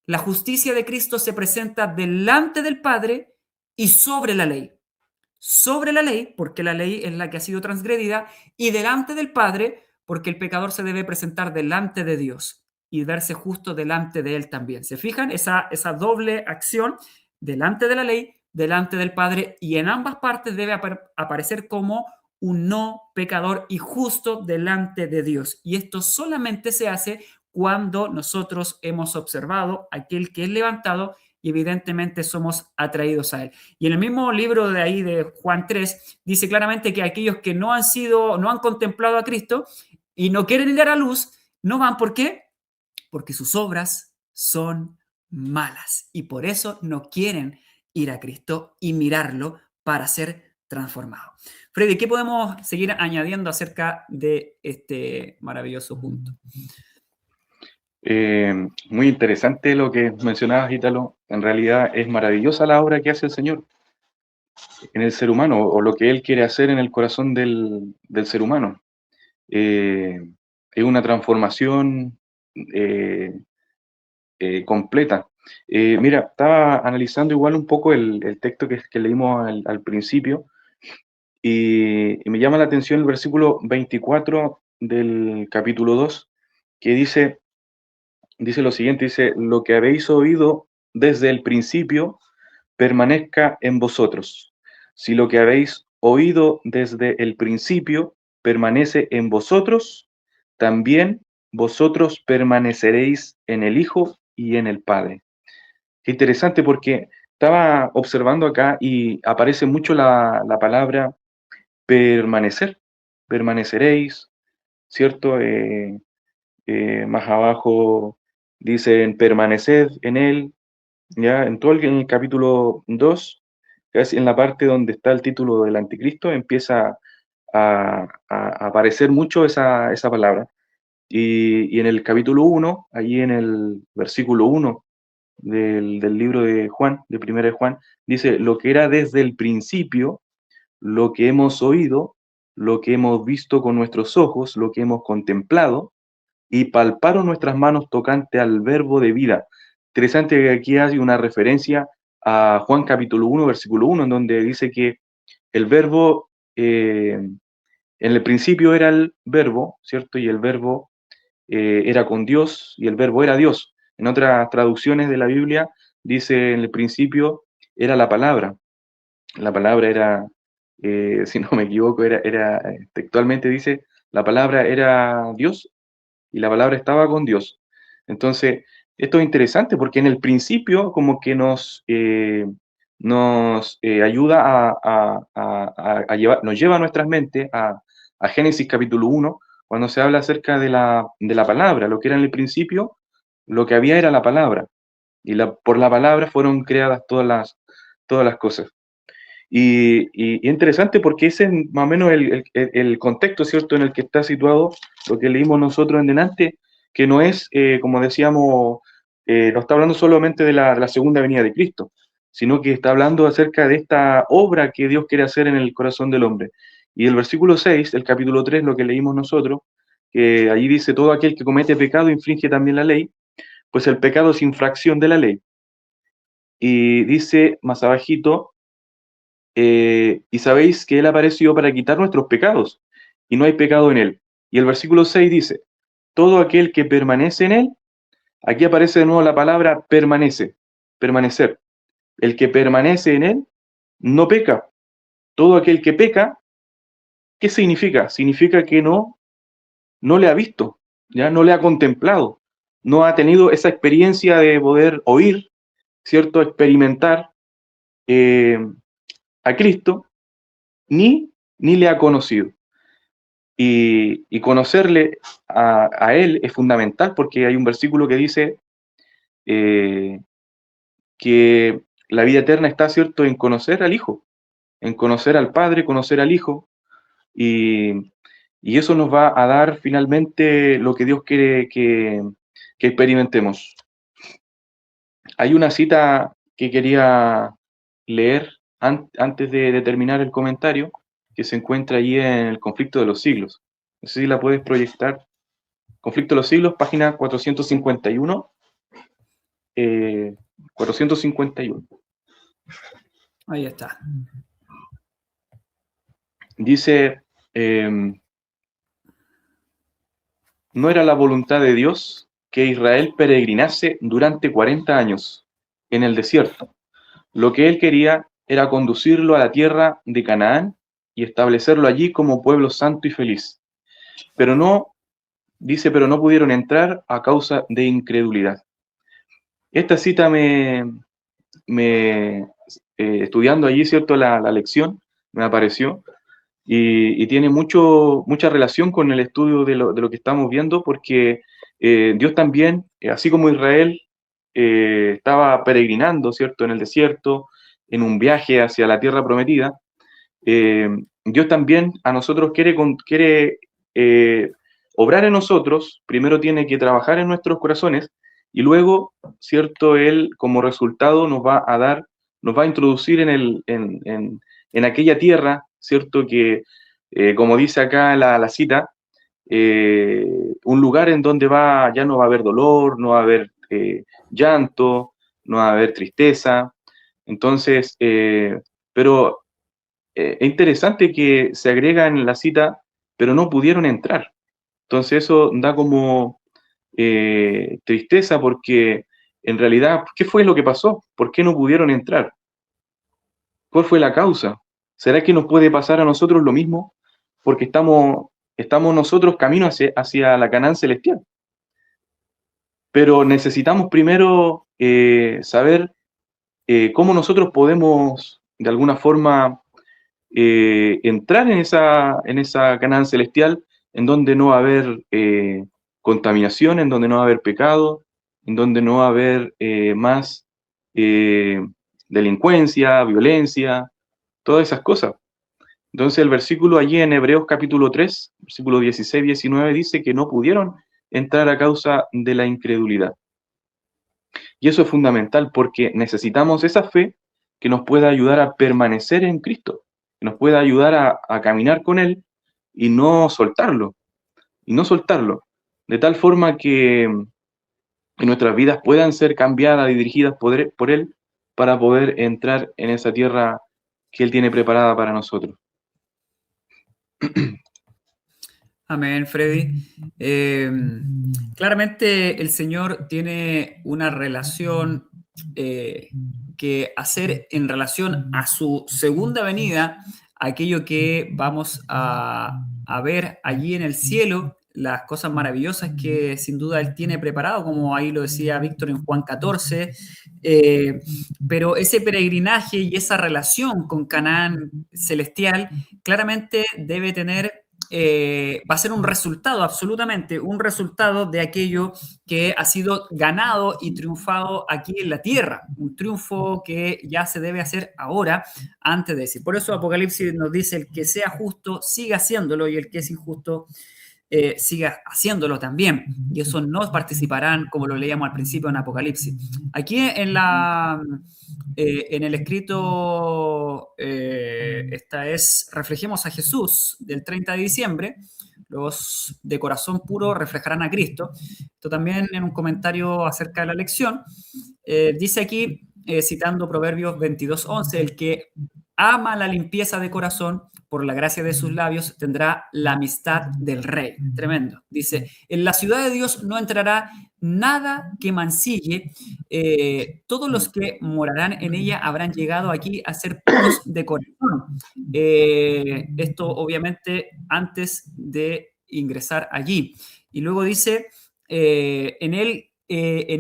La justicia de Cristo se presenta delante del Padre y sobre la ley. Sobre la ley, porque la ley es la que ha sido transgredida, y delante del Padre, porque el pecador se debe presentar delante de Dios y verse justo delante de Él también. ¿Se fijan? Esa doble acción, delante de la ley, delante del Padre, y en ambas partes debe aparecer como un no pecador y justo delante de Dios. Y esto solamente se hace cuando nosotros hemos observado aquel que es levantado y evidentemente somos atraídos a Él. Y en el mismo libro de ahí de Juan 3 dice claramente que aquellos que no han contemplado a Cristo y no quieren ir a la luz, no van. ¿Por qué? Porque sus obras son malas y por eso no quieren ir a Cristo y mirarlo para ser transformado. Freddy, ¿qué podemos seguir añadiendo acerca de este maravilloso punto? Muy interesante lo que mencionabas, Ítalo. En realidad es maravillosa la obra que hace el Señor en el ser humano, o lo que Él quiere hacer en el corazón del ser humano. Es una transformación completa. Mira, estaba analizando igual un poco el texto que leímos al principio, y me llama la atención el versículo 24 del capítulo 2, que dice lo siguiente, dice: lo que habéis oído desde el principio permanezca en vosotros. Si lo que habéis oído desde el principio permanece en vosotros, también vosotros permaneceréis en el Hijo y en el Padre. Qué interesante, porque estaba observando acá y aparece mucho la palabra permanecer, permaneceréis, ¿cierto? Más abajo dicen permaneced en él, ya en todo en el capítulo 2, casi en la parte donde está el título del anticristo, empieza a aparecer mucho esa palabra. Y en el capítulo 1, allí en el versículo 1 del libro de Juan, de Primera de Juan, dice: lo que era desde el principio, lo que hemos oído, lo que hemos visto con nuestros ojos, lo que hemos contemplado, y palparon nuestras manos tocante al verbo de vida. Interesante que aquí hay una referencia a Juan capítulo 1, versículo 1, en donde dice que el verbo, en el principio era el verbo, ¿cierto? Y el verbo era con Dios, y el verbo era Dios. En otras traducciones de la Biblia dice: en el principio era la palabra. La palabra era, si no me equivoco, textualmente dice: la palabra era Dios y la palabra estaba con Dios. Entonces, esto es interesante porque en el principio como que nos nos ayuda a llevar, nos lleva a nuestras mentes a Génesis capítulo 1, cuando se habla acerca de la palabra, lo que era en el principio, lo que había era la palabra, y por la palabra fueron creadas todas las cosas. Y interesante porque ese es más o menos el contexto, ¿cierto?, en el que está situado lo que leímos nosotros en delante, que no es, como decíamos, no está hablando solamente de la segunda venida de Cristo, sino que está hablando acerca de esta obra que Dios quiere hacer en el corazón del hombre. Y el versículo 6, el capítulo 3, lo que leímos nosotros, que allí dice, todo aquel que comete pecado infringe también la ley, pues el pecado es infracción de la ley. Y dice más abajito, y sabéis que Él apareció para quitar nuestros pecados, y no hay pecado en Él. Y el versículo 6 dice, todo aquel que permanece en Él, aquí aparece de nuevo la palabra permanece, permanecer. El que permanece en Él no peca. Todo aquel que peca, ¿qué significa? Significa que no le ha visto, ya no le ha contemplado, no ha tenido esa experiencia de poder oír, ¿cierto? Experimentar a Cristo, ni le ha conocido. Y conocerle a Él es fundamental porque hay un versículo que dice que la vida eterna está, ¿cierto?, en conocer al Hijo, en conocer al Padre, conocer al Hijo, y eso nos va a dar finalmente lo que Dios quiere que experimentemos. Hay una cita que quería leer antes de terminar el comentario, que se encuentra allí en el Conflicto de los Siglos. No sé si la puedes proyectar. Conflicto de los Siglos, página 451. 451. Ahí está. Dice, no era la voluntad de Dios que Israel peregrinase durante 40 años en el desierto. Lo que él quería era conducirlo a la tierra de Canaán y establecerlo allí como pueblo santo y feliz. Pero no, dice, pero no pudieron entrar a causa de incredulidad. Esta cita estudiando allí, ¿cierto?, la lección, me apareció, y tiene mucha relación con el estudio de lo que estamos viendo, porque Dios también, así como Israel estaba peregrinando, ¿cierto?, en el desierto, en un viaje hacia la tierra prometida, Dios también a nosotros quiere obrar en nosotros. Primero tiene que trabajar en nuestros corazones, y luego, ¿cierto?, Él como resultado nos va a introducir en aquella tierra, ¿cierto?, que, como dice acá la cita, un lugar en donde ya no va a haber dolor, no va a haber llanto, no va a haber tristeza. Entonces, pero es interesante que se agrega en la cita, pero no pudieron entrar. Entonces eso da como tristeza, porque en realidad, ¿qué fue lo que pasó? ¿Por qué no pudieron entrar? ¿Cuál fue la causa? ¿Será que nos puede pasar a nosotros lo mismo? Porque estamos nosotros camino hacia la Canaán celestial. Pero necesitamos primero saber cómo nosotros podemos, de alguna forma, entrar en esa Canaán celestial, en donde no va a haber contaminación, en donde no va a haber pecado, en donde no va a haber más delincuencia, violencia, todas esas cosas. Entonces el versículo allí en Hebreos capítulo 3, versículo 16-19, dice que no pudieron entrar a causa de la incredulidad. Y eso es fundamental porque necesitamos esa fe que nos pueda ayudar a permanecer en Cristo, que nos pueda ayudar a caminar con Él y no soltarlo, de tal forma que nuestras vidas puedan ser cambiadas y dirigidas por Él para poder entrar en esa tierra que Él tiene preparada para nosotros. Amén, Freddy. Claramente el Señor tiene una relación que hacer en relación a su segunda venida, aquello que vamos a ver allí en el cielo, las cosas maravillosas que sin duda Él tiene preparado, como ahí lo decía Víctor en Juan 14, pero ese peregrinaje y esa relación con Canaán celestial claramente debe tener, va a ser un resultado, absolutamente, un resultado de aquello que ha sido ganado y triunfado aquí en la tierra, un triunfo que ya se debe hacer ahora, antes de decir. Por eso Apocalipsis nos dice, el que sea justo, siga haciéndolo, y el que es injusto, siga haciéndolo también. Y eso no participarán, como lo leíamos al principio en Apocalipsis. Aquí en el escrito, esta es Reflejemos a Jesús, del 30 de diciembre. Los de corazón puro reflejarán a Cristo. Esto también en un comentario acerca de la lección. Dice aquí, citando Proverbios 22:11, el que ama la limpieza de corazón, por la gracia de sus labios, tendrá la amistad del rey. Tremendo. Dice, en la ciudad de Dios no entrará nada que mancille. Todos los que morarán en ella habrán llegado aquí a ser puros de corazón. Esto obviamente antes de ingresar allí. Y luego dice, en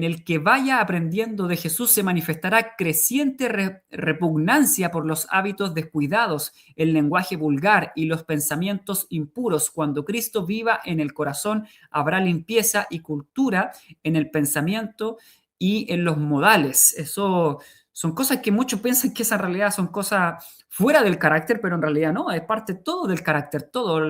el que vaya aprendiendo de Jesús se manifestará creciente repugnancia por los hábitos descuidados, el lenguaje vulgar y los pensamientos impuros. Cuando Cristo viva en el corazón, habrá limpieza y cultura en el pensamiento y en los modales. Eso son cosas que muchos piensan que esa en realidad son cosas fuera del carácter, pero en realidad no, es parte todo del carácter, todo,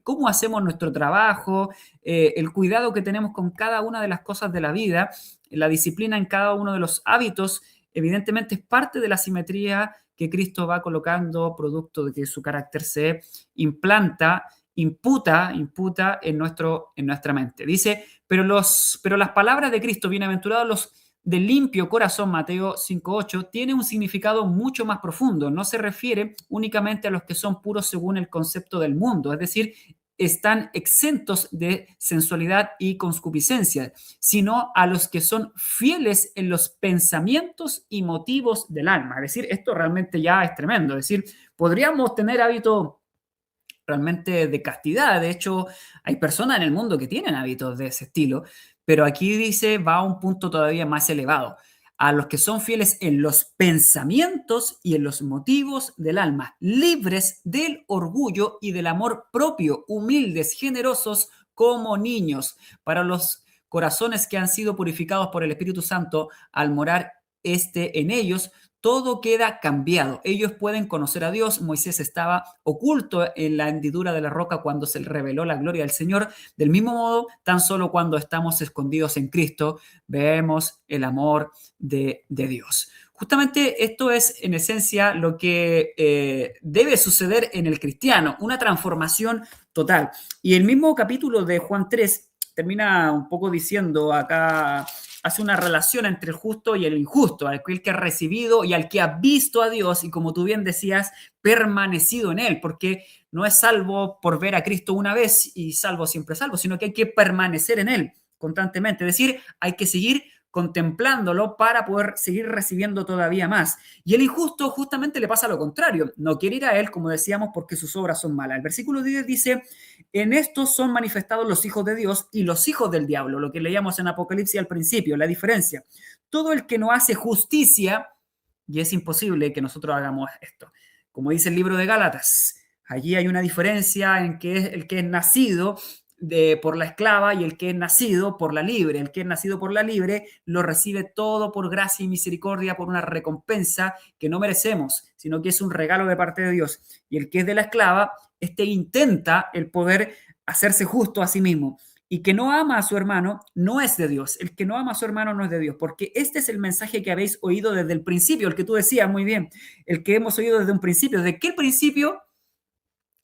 cómo hacemos nuestro trabajo, el cuidado que tenemos con cada una de las cosas de la vida, la disciplina en cada uno de los hábitos, evidentemente es parte de la simetría que Cristo va colocando, producto de que su carácter se imputa en nuestra mente. Dice, pero las palabras de Cristo, bienaventurados los de limpio corazón, Mateo 5:8, tiene un significado mucho más profundo. No se refiere únicamente a los que son puros según el concepto del mundo, es decir, están exentos de sensualidad y concupiscencia, sino a los que son fieles en los pensamientos y motivos del alma. Es decir, esto realmente ya es tremendo. Es decir, podríamos tener hábitos realmente de castidad. De hecho, hay personas en el mundo que tienen hábitos de ese estilo, pero aquí dice, va a un punto todavía más elevado. A los que son fieles en los pensamientos y en los motivos del alma, libres del orgullo y del amor propio, humildes, generosos como niños, para los corazones que han sido purificados por el Espíritu Santo al morar en ellos. Todo queda cambiado. Ellos pueden conocer a Dios. Moisés estaba oculto en la hendidura de la roca cuando se reveló la gloria del Señor. Del mismo modo, tan solo cuando estamos escondidos en Cristo, vemos el amor de Dios. Justamente esto es, en esencia, lo que debe suceder en el cristiano, una transformación total. Y el mismo capítulo de Juan 3 termina un poco diciendo acá, hace una relación entre el justo y el injusto, aquel que ha recibido y al que ha visto a Dios y, como tú bien decías, permanecido en él, porque no es salvo por ver a Cristo una vez y salvo siempre salvo, sino que hay que permanecer en él constantemente, es decir, hay que seguir contemplándolo para poder seguir recibiendo todavía más. Y el injusto justamente le pasa lo contrario, no quiere ir a él, como decíamos, porque sus obras son malas. El versículo 10 dice, en estos son manifestados los hijos de Dios y los hijos del diablo, lo que leíamos en Apocalipsis al principio, la diferencia. Todo el que no hace justicia, y es imposible que nosotros hagamos esto, como dice el libro de Gálatas, allí hay una diferencia en que es el que es nacido por la esclava y el que es nacido por la libre. El que es nacido por la libre lo recibe todo por gracia y misericordia, por una recompensa que no merecemos, sino que es un regalo de parte de Dios. Y el que es de la esclava, intenta el poder hacerse justo a sí mismo. Y que no ama a su hermano no es de Dios. El que no ama a su hermano no es de Dios, porque este es el mensaje que habéis oído desde el principio, el que tú decías muy bien, el que hemos oído desde un principio. ¿De qué principio?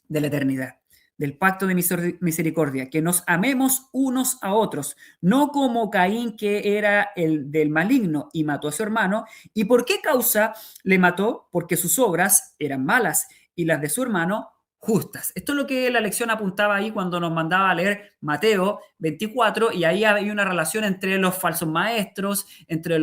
De la eternidad, del pacto de misericordia, que nos amemos unos a otros, no como Caín, que era el del maligno y mató a su hermano. ¿Y por qué causa le mató? Porque sus obras eran malas y las de su hermano justas. Esto es lo que la lección apuntaba ahí cuando nos mandaba a leer Mateo 24, y ahí hay una relación entre los falsos maestros, entre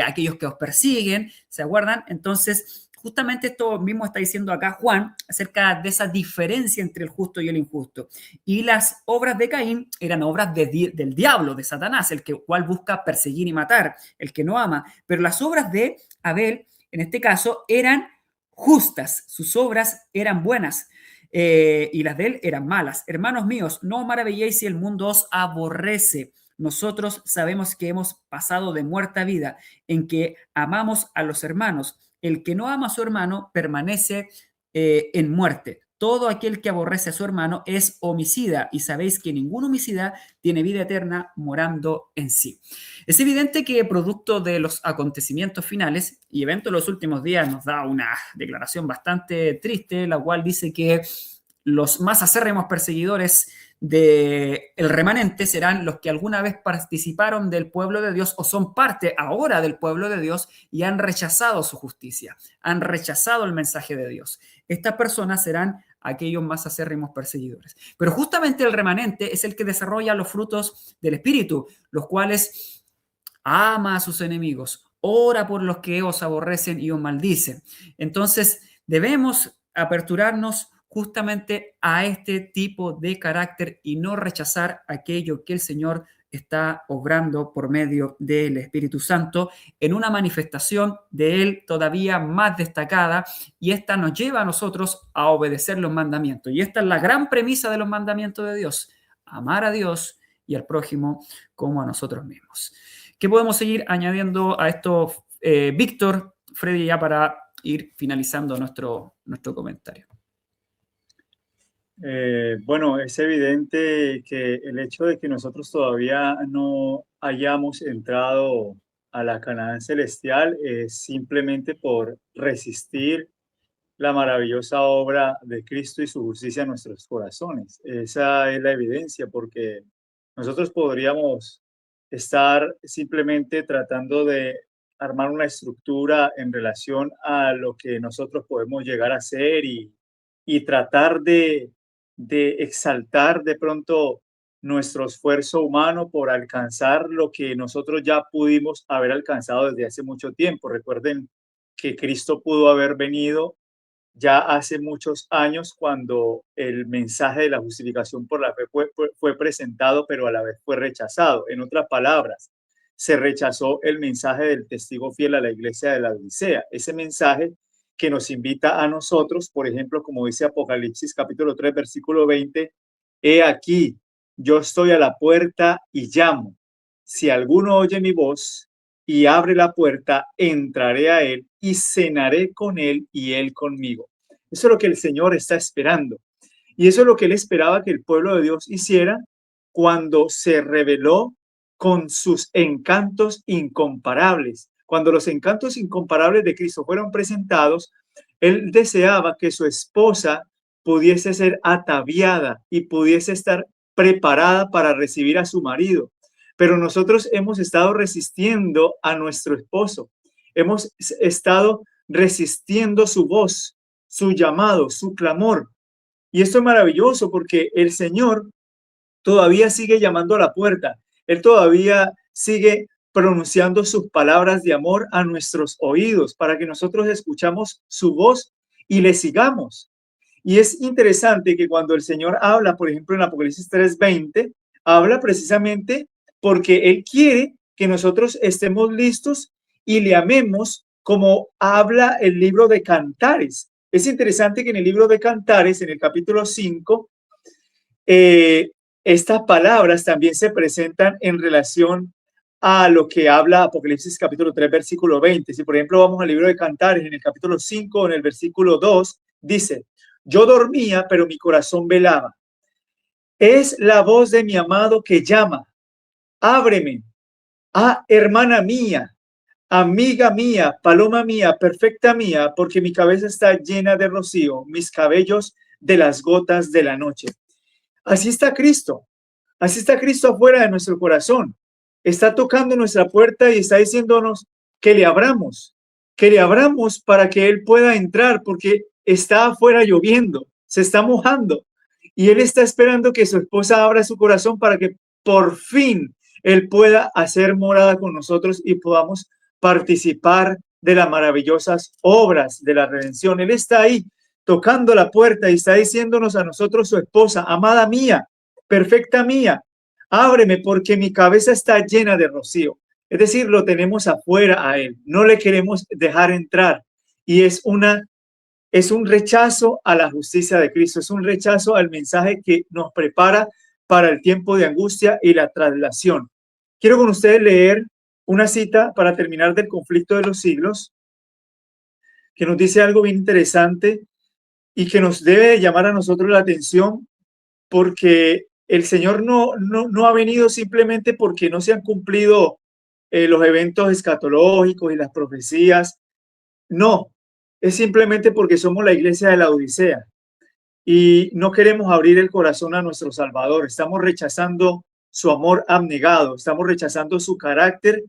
aquellos que os persiguen, ¿se acuerdan? Entonces, justamente esto mismo está diciendo acá Juan acerca de esa diferencia entre el justo y el injusto. Y las obras de Caín eran obras del diablo, de Satanás, el cual busca perseguir y matar, el que no ama. Pero las obras de Abel, en este caso, eran justas, sus obras eran buenas. Y las de él eran malas. Hermanos míos, no os maravilléis si el mundo os aborrece. Nosotros sabemos que hemos pasado de muerte a vida, en que amamos a los hermanos. El que no ama a su hermano permanece en muerte. Todo aquel que aborrece a su hermano es homicida, y sabéis que ningún homicida tiene vida eterna morando en sí. Es evidente que producto de los acontecimientos finales y eventos de los últimos días nos da una declaración bastante triste, la cual dice que los más acérrimos perseguidores del remanente serán los que alguna vez participaron del pueblo de Dios o son parte ahora del pueblo de Dios y han rechazado su justicia, han rechazado el mensaje de Dios. Estas personas serán aquellos más acérrimos perseguidores. Pero justamente el remanente es el que desarrolla los frutos del Espíritu, los cuales ama a sus enemigos, ora por los que os aborrecen y os maldicen. Entonces, debemos aperturarnos justamente a este tipo de carácter y no rechazar aquello que el Señor está obrando por medio del Espíritu Santo en una manifestación de Él todavía más destacada, y esta nos lleva a nosotros a obedecer los mandamientos. Y esta es la gran premisa de los mandamientos de Dios: amar a Dios y al prójimo como a nosotros mismos. ¿Qué podemos seguir añadiendo a esto, Víctor, Freddy, ya para ir finalizando nuestro comentario? Bueno, es evidente que el hecho de que nosotros todavía no hayamos entrado a la Canaán celestial es simplemente por resistir la maravillosa obra de Cristo y su justicia en nuestros corazones. Esa es la evidencia, porque nosotros podríamos estar simplemente tratando de armar una estructura en relación a lo que nosotros podemos llegar a hacer y tratar de exaltar de pronto nuestro esfuerzo humano por alcanzar lo que nosotros ya pudimos haber alcanzado desde hace mucho tiempo. Recuerden que Cristo pudo haber venido ya hace muchos años cuando el mensaje de la justificación por la fe fue presentado, pero a la vez fue rechazado. En otras palabras, se rechazó el mensaje del testigo fiel a la iglesia de la Odisea. Ese mensaje que nos invita a nosotros, por ejemplo, como dice Apocalipsis capítulo 3, versículo 20, he aquí, yo estoy a la puerta y llamo. Si alguno oye mi voz y abre la puerta, entraré a él y cenaré con él y él conmigo. Eso es lo que el Señor está esperando. Y eso es lo que él esperaba que el pueblo de Dios hiciera cuando se reveló con sus encantos incomparables. Cuando los encantos incomparables de Cristo fueron presentados, él deseaba que su esposa pudiese ser ataviada y pudiese estar preparada para recibir a su marido. Pero nosotros hemos estado resistiendo a nuestro esposo. Hemos estado resistiendo su voz, su llamado, su clamor. Y esto es maravilloso porque el Señor todavía sigue llamando a la puerta. Él todavía sigue pronunciando sus palabras de amor a nuestros oídos para que nosotros escuchamos su voz y le sigamos. Y es interesante que cuando el Señor habla, por ejemplo, en Apocalipsis 3:20, habla precisamente porque Él quiere que nosotros estemos listos y le amemos, como habla el libro de Cantares. Es interesante que en el libro de Cantares, en el capítulo 5, estas palabras también se presentan en relación a lo que habla Apocalipsis capítulo 3, versículo 20. Si por ejemplo vamos al libro de Cantares, en el capítulo 5, en el versículo 2, dice: yo dormía, pero mi corazón velaba. Es la voz de mi amado que llama. Ábreme. Ah, hermana mía, amiga mía, paloma mía, perfecta mía, porque mi cabeza está llena de rocío, mis cabellos de las gotas de la noche. Así está Cristo. Así está Cristo afuera de nuestro corazón. Está tocando nuestra puerta y está diciéndonos que le abramos para que Él pueda entrar, porque está afuera lloviendo, se está mojando y Él está esperando que su esposa abra su corazón para que por fin Él pueda hacer morada con nosotros y podamos participar de las maravillosas obras de la redención. Él está ahí tocando la puerta y está diciéndonos a nosotros, su esposa, amada mía, perfecta mía, ábreme porque mi cabeza está llena de rocío. Es decir, lo tenemos afuera a él, no le queremos dejar entrar. Y es un rechazo a la justicia de Cristo, es un rechazo al mensaje que nos prepara para el tiempo de angustia y la traslación. Quiero con ustedes leer una cita para terminar del conflicto de los siglos, que nos dice algo bien interesante y que nos debe llamar a nosotros la atención, porque el Señor no ha venido simplemente porque no se han cumplido los eventos escatológicos y las profecías. No, es simplemente porque somos la iglesia de la Odisea y no queremos abrir el corazón a nuestro Salvador. Estamos rechazando su amor abnegado, estamos rechazando su carácter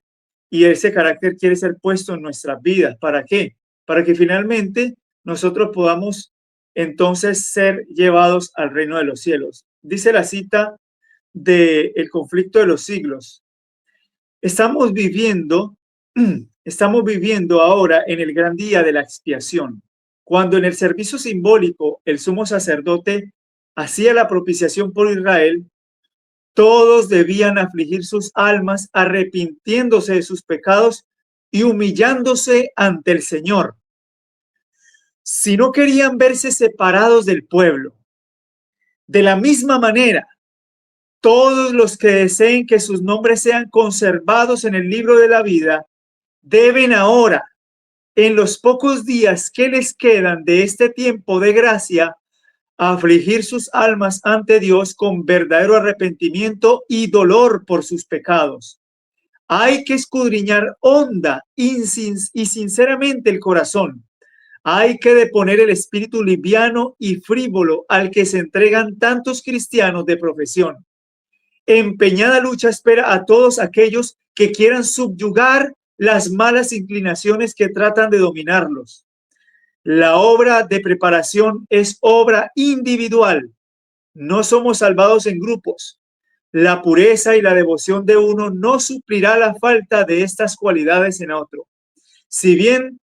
y ese carácter quiere ser puesto en nuestras vidas. ¿Para qué? Para que finalmente nosotros podamos entonces ser llevados al reino de los cielos. Dice la cita del conflicto de los siglos. Estamos viviendo ahora en el gran día de la expiación, cuando en el servicio simbólico el sumo sacerdote hacía la propiciación por Israel. Todos debían afligir sus almas, arrepintiéndose de sus pecados y humillándose ante el Señor. Si no querían verse separados del pueblo, de la misma manera, todos los que deseen que sus nombres sean conservados en el libro de la vida deben ahora, en los pocos días que les quedan de este tiempo de gracia, afligir sus almas ante Dios con verdadero arrepentimiento y dolor por sus pecados. Hay que escudriñar honda y sinceramente el corazón. Hay que deponer el espíritu liviano y frívolo al que se entregan tantos cristianos de profesión. Empeñada lucha espera a todos aquellos que quieran subyugar las malas inclinaciones que tratan de dominarlos. La obra de preparación es obra individual. No somos salvados en grupos. La pureza y la devoción de uno no suplirá la falta de estas cualidades en otro. Si bien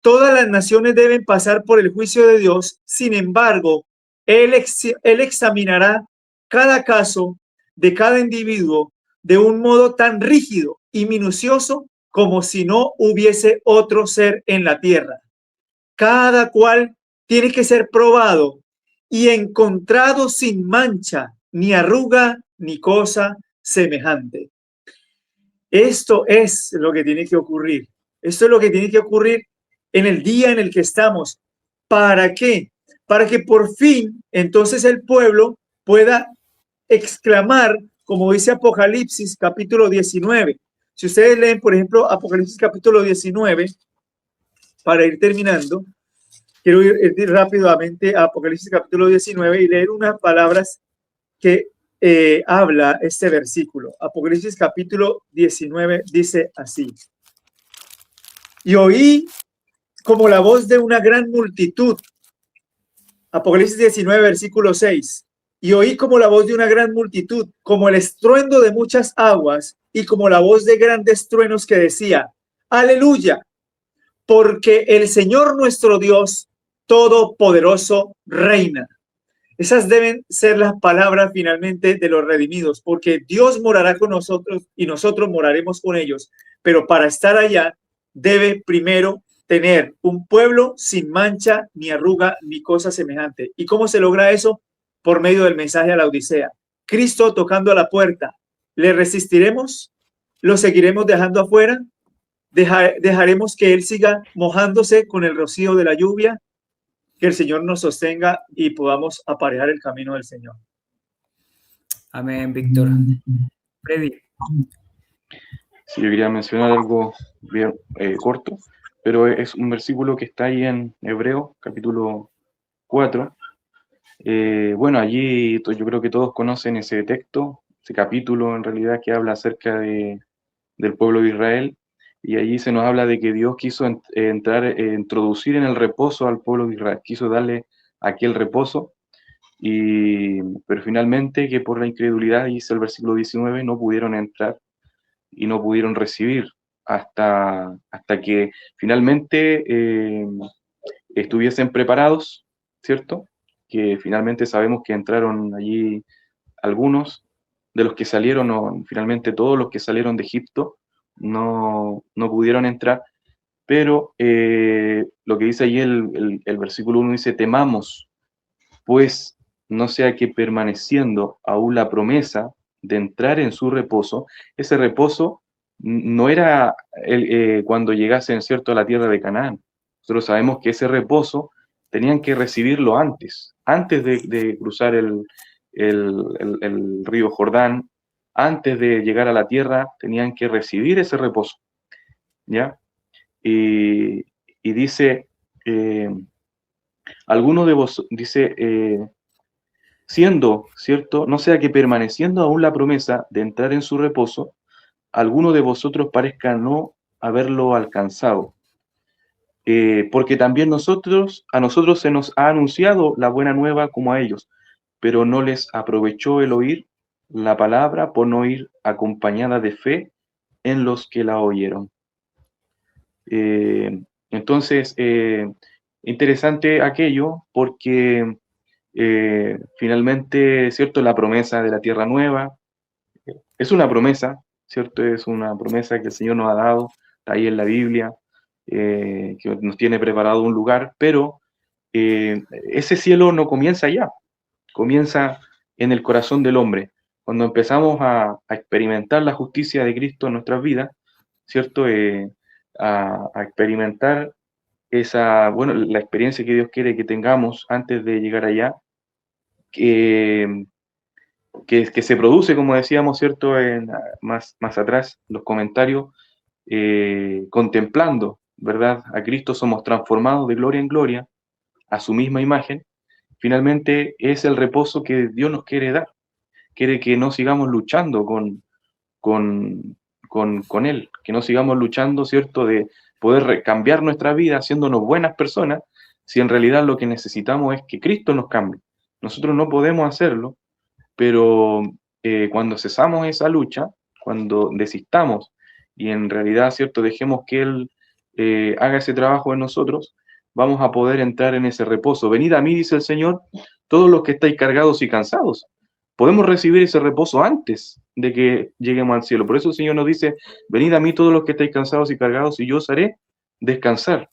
todas las naciones deben pasar por el juicio de Dios, sin embargo, Él examinará cada caso de cada individuo de un modo tan rígido y minucioso como si no hubiese otro ser en la tierra. Cada cual tiene que ser probado y encontrado sin mancha, ni arruga, ni cosa semejante. Esto es lo que tiene que ocurrir. Esto es lo que tiene que ocurrir en el día en el que estamos. ¿Para qué? Para que por fin entonces el pueblo pueda exclamar, como dice Apocalipsis capítulo 19. Si ustedes leen, por ejemplo, Apocalipsis capítulo 19, para ir terminando, quiero ir rápidamente a Apocalipsis capítulo 19 y leer unas palabras que habla este versículo. Apocalipsis capítulo 19 dice así: y oí como la voz de una gran multitud. Apocalipsis 19, versículo 6. Y oí como la voz de una gran multitud, como el estruendo de muchas aguas y como la voz de grandes truenos que decía: aleluya, porque el Señor nuestro Dios Todopoderoso reina. Esas deben ser las palabras finalmente de los redimidos, porque Dios morará con nosotros y nosotros moraremos con ellos. Pero para estar allá debe primero tener un pueblo sin mancha, ni arruga, ni cosa semejante. ¿Y cómo se logra eso? Por medio del mensaje a la Odisea. Cristo tocando a la puerta. ¿Le resistiremos? ¿Lo seguiremos dejando afuera? ¿Dejaremos que Él siga mojándose con el rocío de la lluvia? Que el Señor nos sostenga y podamos aparejar el camino del Señor. Amén, Víctor. Freddy. Sí, yo quería mencionar algo bien corto, pero es un versículo que está ahí en Hebreo, capítulo 4. Bueno, allí yo creo que todos conocen ese texto, ese capítulo en realidad que habla acerca del pueblo de Israel, y allí se nos habla de que Dios quiso introducir en el reposo al pueblo de Israel, quiso darle aquel reposo, pero finalmente que por la incredulidad, dice el versículo 19, no pudieron entrar y no pudieron recibir hasta que finalmente estuviesen preparados, ¿cierto? Que finalmente sabemos que entraron allí algunos de los que salieron, o finalmente todos los que salieron de Egipto, no pudieron entrar, pero lo que dice allí el versículo 1 dice, temamos, pues no sea que permaneciendo aún la promesa de entrar en su reposo, ese reposo no era cuando llegasen, ¿cierto?, a la tierra de Canaán. Nosotros sabemos que ese reposo tenían que recibirlo antes de cruzar el río Jordán, antes de llegar a la tierra, tenían que recibir ese reposo, ¿ya? Y dice, alguno de vos, dice, siendo, ¿cierto? No sea que permaneciendo aún la promesa de entrar en su reposo, alguno de vosotros parezca no haberlo alcanzado. Porque también a nosotros se nos ha anunciado la buena nueva como a ellos, pero no les aprovechó el oír la palabra por no ir acompañada de fe en los que la oyeron. Entonces, interesante aquello porque finalmente, ¿cierto? La promesa de la tierra nueva es una promesa, ¿cierto? Es una promesa que el Señor nos ha dado, está ahí en la Biblia, que nos tiene preparado un lugar, pero ese cielo no comienza allá, comienza en el corazón del hombre. Cuando empezamos a experimentar la justicia de Cristo en nuestras vidas, ¿cierto? A experimentar la experiencia que Dios quiere que tengamos antes de llegar allá, que se produce, como decíamos, ¿cierto? Más atrás, los comentarios, contemplando, ¿verdad? A Cristo somos transformados de gloria en gloria, a su misma imagen. Finalmente es el reposo que Dios nos quiere dar. Quiere que no sigamos luchando con Él, que no sigamos luchando, ¿cierto? De poder cambiar nuestra vida haciéndonos buenas personas, si en realidad lo que necesitamos es que Cristo nos cambie. Nosotros no podemos hacerlo, pero cuando cesamos esa lucha, cuando desistamos y en realidad, ¿cierto?, dejemos que Él haga ese trabajo en nosotros, vamos a poder entrar en ese reposo. Venid a mí, dice el Señor, todos los que estáis cargados y cansados. Podemos recibir ese reposo antes de que lleguemos al cielo. Por eso el Señor nos dice, venid a mí todos los que estáis cansados y cargados y yo os haré descansar.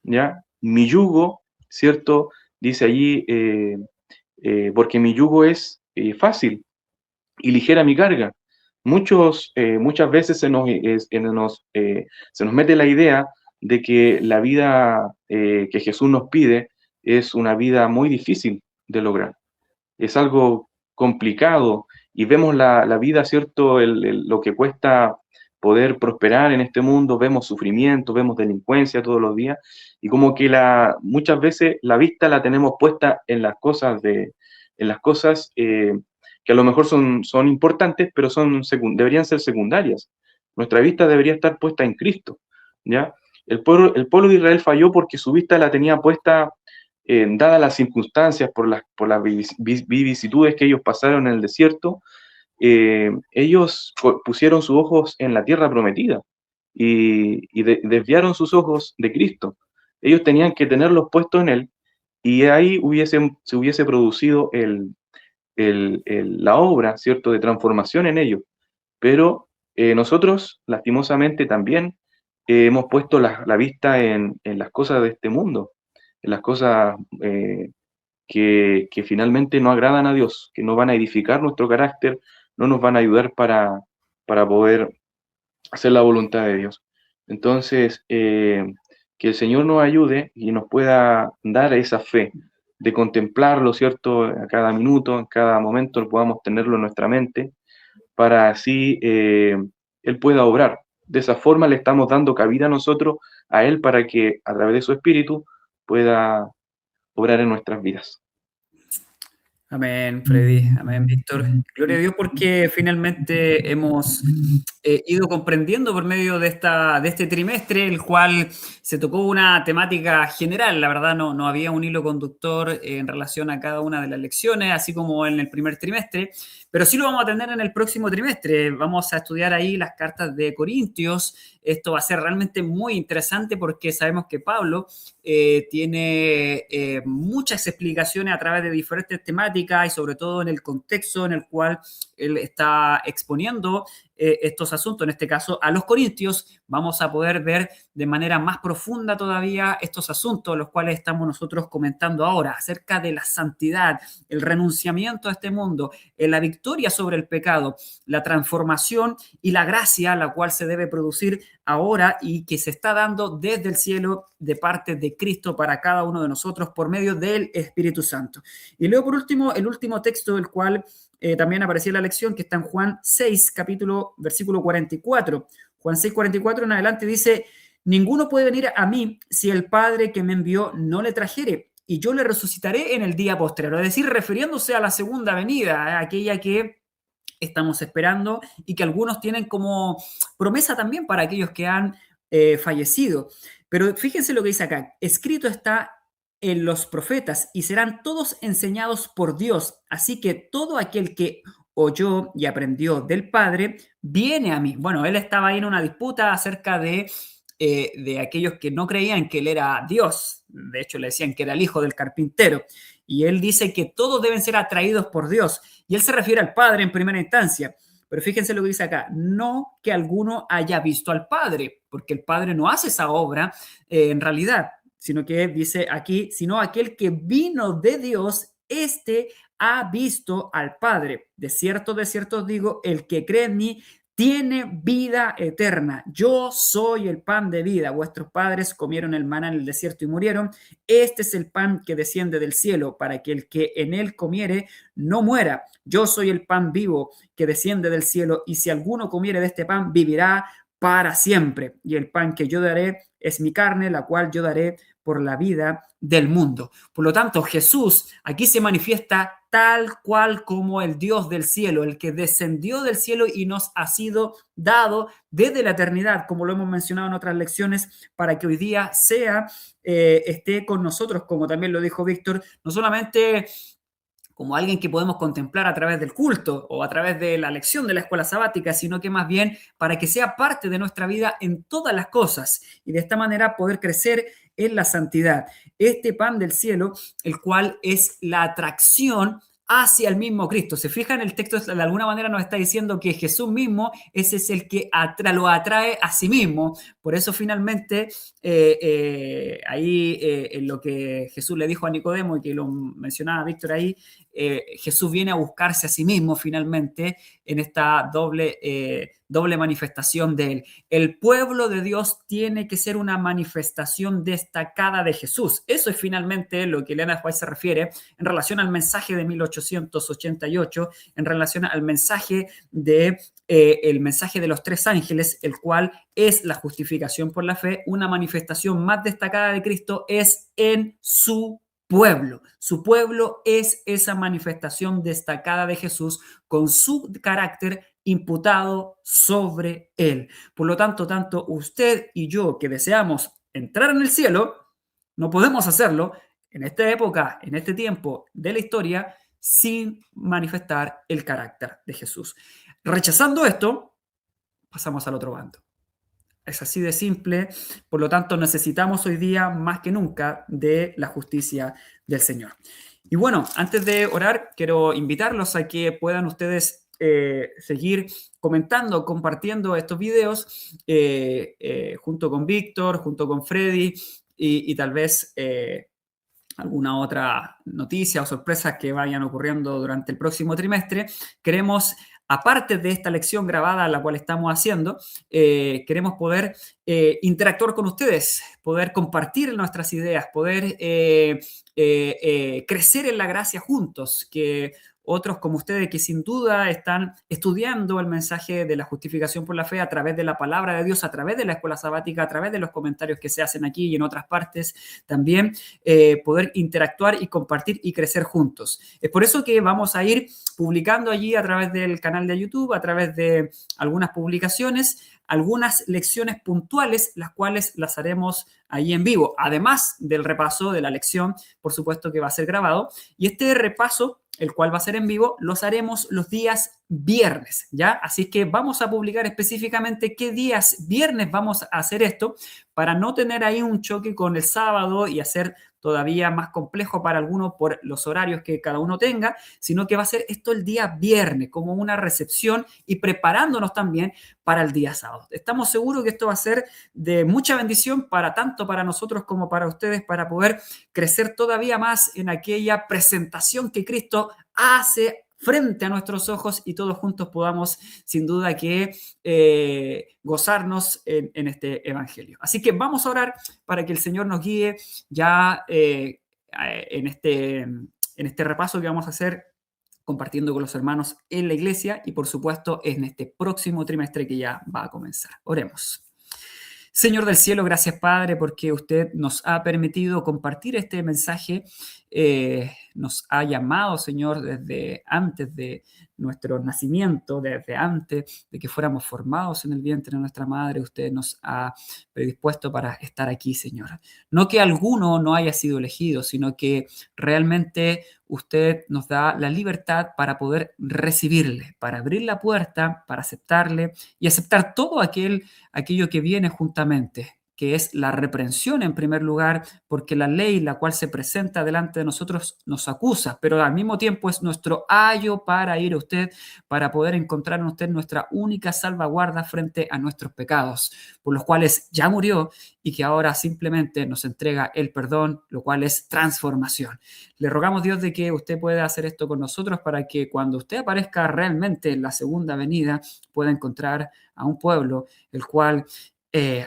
¿Ya? Mi yugo, ¿cierto? Dice allí, porque mi yugo es fácil y ligera mi carga. Muchas veces se nos mete la idea de que la vida que Jesús nos pide es una vida muy difícil de lograr. Es algo complicado y vemos la vida, ¿cierto? Lo que cuesta poder prosperar en este mundo, vemos sufrimiento, vemos delincuencia todos los días y como que muchas veces la vista la tenemos puesta en las cosas que a lo mejor son importantes, pero deberían ser secundarias. Nuestra vista debería estar puesta en Cristo, ¿ya? El pueblo de Israel falló porque su vista la tenía puesta, dadas las circunstancias, por las vicisitudes que ellos pasaron en el desierto, ellos pusieron sus ojos en la tierra prometida y desviaron sus ojos de Cristo. Ellos tenían que tenerlos puestos en Él y ahí se hubiese producido la obra, ¿cierto?, de transformación en ellos. Pero nosotros, lastimosamente, también hemos puesto la vista en las cosas de este mundo, en las cosas que finalmente no agradan a Dios, que no van a edificar nuestro carácter, no nos van a ayudar para poder hacer la voluntad de Dios. Entonces, que el Señor nos ayude y nos pueda dar esa fe de contemplarlo, ¿cierto? A cada minuto, en cada momento podamos tenerlo en nuestra mente, para así Él pueda obrar. De esa forma le estamos dando cabida a nosotros, a Él, para que a través de su Espíritu pueda obrar en nuestras vidas. Amén, Freddy. Amén, Víctor. Gloria a Dios porque finalmente hemos ido comprendiendo por medio de este trimestre, el cual se tocó una temática general. La verdad, no había un hilo conductor en relación a cada una de las lecciones, así como en el primer trimestre, pero sí lo vamos a tener en el próximo trimestre. Vamos a estudiar ahí las cartas de Corintios. Esto va a ser realmente muy interesante porque sabemos que Pablo tiene muchas explicaciones a través de diferentes temáticas y sobre todo en el contexto en el cual él está exponiendo estos asuntos, en este caso a los corintios. Vamos a poder ver de manera más profunda todavía estos asuntos, los cuales estamos nosotros comentando ahora, acerca de la santidad, el renunciamiento a este mundo, la victoria sobre el pecado, la transformación y la gracia, la cual se debe producir ahora y que se está dando desde el cielo de parte de Cristo para cada uno de nosotros por medio del Espíritu Santo. Y luego, por último, el último texto del cual también aparecía en la lección, que está en Juan 6, versículo 44. Juan 6, 44 en adelante dice: ninguno puede venir a mí si el Padre que me envió no le trajere, y yo le resucitaré en el día postrero. Es decir, refiriéndose a la segunda venida, aquella que estamos esperando y que algunos tienen como promesa también para aquellos que han fallecido. Pero fíjense lo que dice acá: escrito está en los profetas y serán todos enseñados por Dios. Así que todo aquel que oyó y aprendió del Padre viene a mí. Bueno, él estaba ahí en una disputa acerca de aquellos que no creían que él era Dios. De hecho, le decían que era el hijo del carpintero. Y él dice que todos deben ser atraídos por Dios. Y él se refiere al Padre en primera instancia. Pero fíjense lo que dice acá: no que alguno haya visto al Padre, porque el Padre no hace esa obra en realidad, sino que dice aquí, sino aquel que vino de Dios, este ha visto al Padre. De cierto os digo, el que cree en mí tiene vida eterna. Yo soy el pan de vida. Vuestros padres comieron el maná en el desierto y murieron. Este es el pan que desciende del cielo, para que el que en él comiere no muera. Yo soy el pan vivo que desciende del cielo, y si alguno comiere de este pan, vivirá para siempre. Y el pan que yo daré es mi carne, la cual yo daré por la vida del mundo. Por lo tanto, Jesús aquí se manifiesta tal cual como el Dios del cielo, el que descendió del cielo y nos ha sido dado desde la eternidad, como lo hemos mencionado en otras lecciones, para que hoy día esté con nosotros, como también lo dijo Víctor, no solamente como alguien que podemos contemplar a través del culto o a través de la lección de la escuela sabática, sino que más bien para que sea parte de nuestra vida en todas las cosas y de esta manera poder crecer en la santidad. Este pan del cielo, el cual es la atracción hacia el mismo Cristo. Se fijan, el texto de alguna manera nos está diciendo que Jesús mismo, ese es el que lo atrae a sí mismo. Por eso finalmente en lo que Jesús le dijo a Nicodemo y que lo mencionaba Víctor ahí, Jesús viene a buscarse a sí mismo finalmente en esta doble manifestación de él. El pueblo de Dios tiene que ser una manifestación destacada de Jesús. Eso es finalmente lo que Elena White se refiere en relación al mensaje de 1888, en relación al mensaje el mensaje de los tres ángeles, el cual es la justificación por la fe. Una manifestación más destacada de Cristo es en su pueblo. Su pueblo es esa manifestación destacada de Jesús con su carácter imputado sobre él. Por lo tanto, tanto usted y yo que deseamos entrar en el cielo, no podemos hacerlo en esta época, en este tiempo de la historia, sin manifestar el carácter de Jesús. Rechazando esto, pasamos al otro bando. Es así de simple. Por lo tanto, necesitamos hoy día más que nunca de la justicia del Señor. Y bueno, antes de orar, quiero invitarlos a que puedan ustedes seguir comentando, compartiendo estos videos junto con Víctor, junto con Freddy y tal vez alguna otra noticia o sorpresas que vayan ocurriendo durante el próximo trimestre. Queremos, aparte de esta lección grabada, la cual estamos haciendo, queremos poder interactuar con ustedes, poder compartir nuestras ideas, poder crecer en la gracia juntos, que otros como ustedes que sin duda están estudiando el mensaje de la justificación por la fe a través de la palabra de Dios, a través de la escuela sabática, a través de los comentarios que se hacen aquí y en otras partes también, poder interactuar y compartir y crecer juntos. Es por eso que vamos a ir publicando allí a través del canal de YouTube, a través de algunas publicaciones, algunas lecciones puntuales, las cuales las haremos ahí en vivo, además del repaso de la lección, por supuesto que va a ser grabado, y este repaso, el cual va a ser en vivo, los haremos los días viernes, ¿ya? Así que vamos a publicar específicamente qué días viernes vamos a hacer esto, para no tener ahí un choque con el sábado y hacer todavía más complejo para algunos por los horarios que cada uno tenga, sino que va a ser esto el día viernes, como una recepción y preparándonos también para el día sábado. Estamos seguros que esto va a ser de mucha bendición tanto para nosotros como para ustedes, para poder crecer todavía más en aquella presentación que Cristo hace frente a nuestros ojos y todos juntos podamos, sin duda, que gozarnos en este evangelio. Así que vamos a orar para que el Señor nos guíe ya en este repaso que vamos a hacer compartiendo con los hermanos en la iglesia y, por supuesto, en este próximo trimestre que ya va a comenzar. Oremos. Señor del cielo, gracias Padre, porque usted nos ha permitido compartir este mensaje, nos ha llamado, Señor, desde antes de nuestro nacimiento, desde antes de que fuéramos formados en el vientre de nuestra madre, usted nos ha predispuesto para estar aquí, Señor. No que alguno no haya sido elegido, sino que realmente usted nos da la libertad para poder recibirle, para abrir la puerta, para aceptarle y aceptar todo aquello que viene juntamente, que es la reprensión en primer lugar, porque la ley, la cual se presenta delante de nosotros, nos acusa, pero al mismo tiempo es nuestro ayo para ir a usted, para poder encontrar en usted nuestra única salvaguarda frente a nuestros pecados, por los cuales ya murió y que ahora simplemente nos entrega el perdón, lo cual es transformación. Le rogamos, Dios, de que usted pueda hacer esto con nosotros para que cuando usted aparezca realmente en la segunda venida, pueda encontrar a un pueblo el cual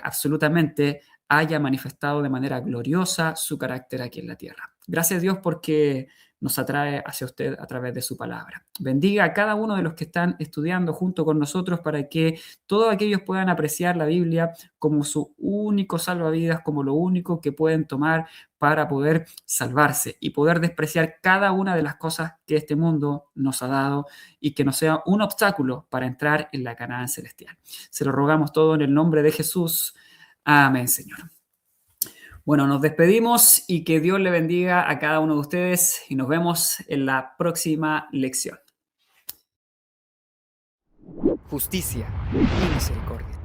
absolutamente haya manifestado de manera gloriosa su carácter aquí en la tierra. Gracias, Dios, porque nos atrae hacia usted a través de su palabra. Bendiga a cada uno de los que están estudiando junto con nosotros para que todos aquellos puedan apreciar la Biblia como su único salvavidas, como lo único que pueden tomar para poder salvarse y poder despreciar cada una de las cosas que este mundo nos ha dado y que no sea un obstáculo para entrar en la Canaán celestial. Se lo rogamos todo en el nombre de Jesús. Amén, Señor. Bueno, nos despedimos y que Dios le bendiga a cada uno de ustedes y nos vemos en la próxima lección. Justicia y misericordia.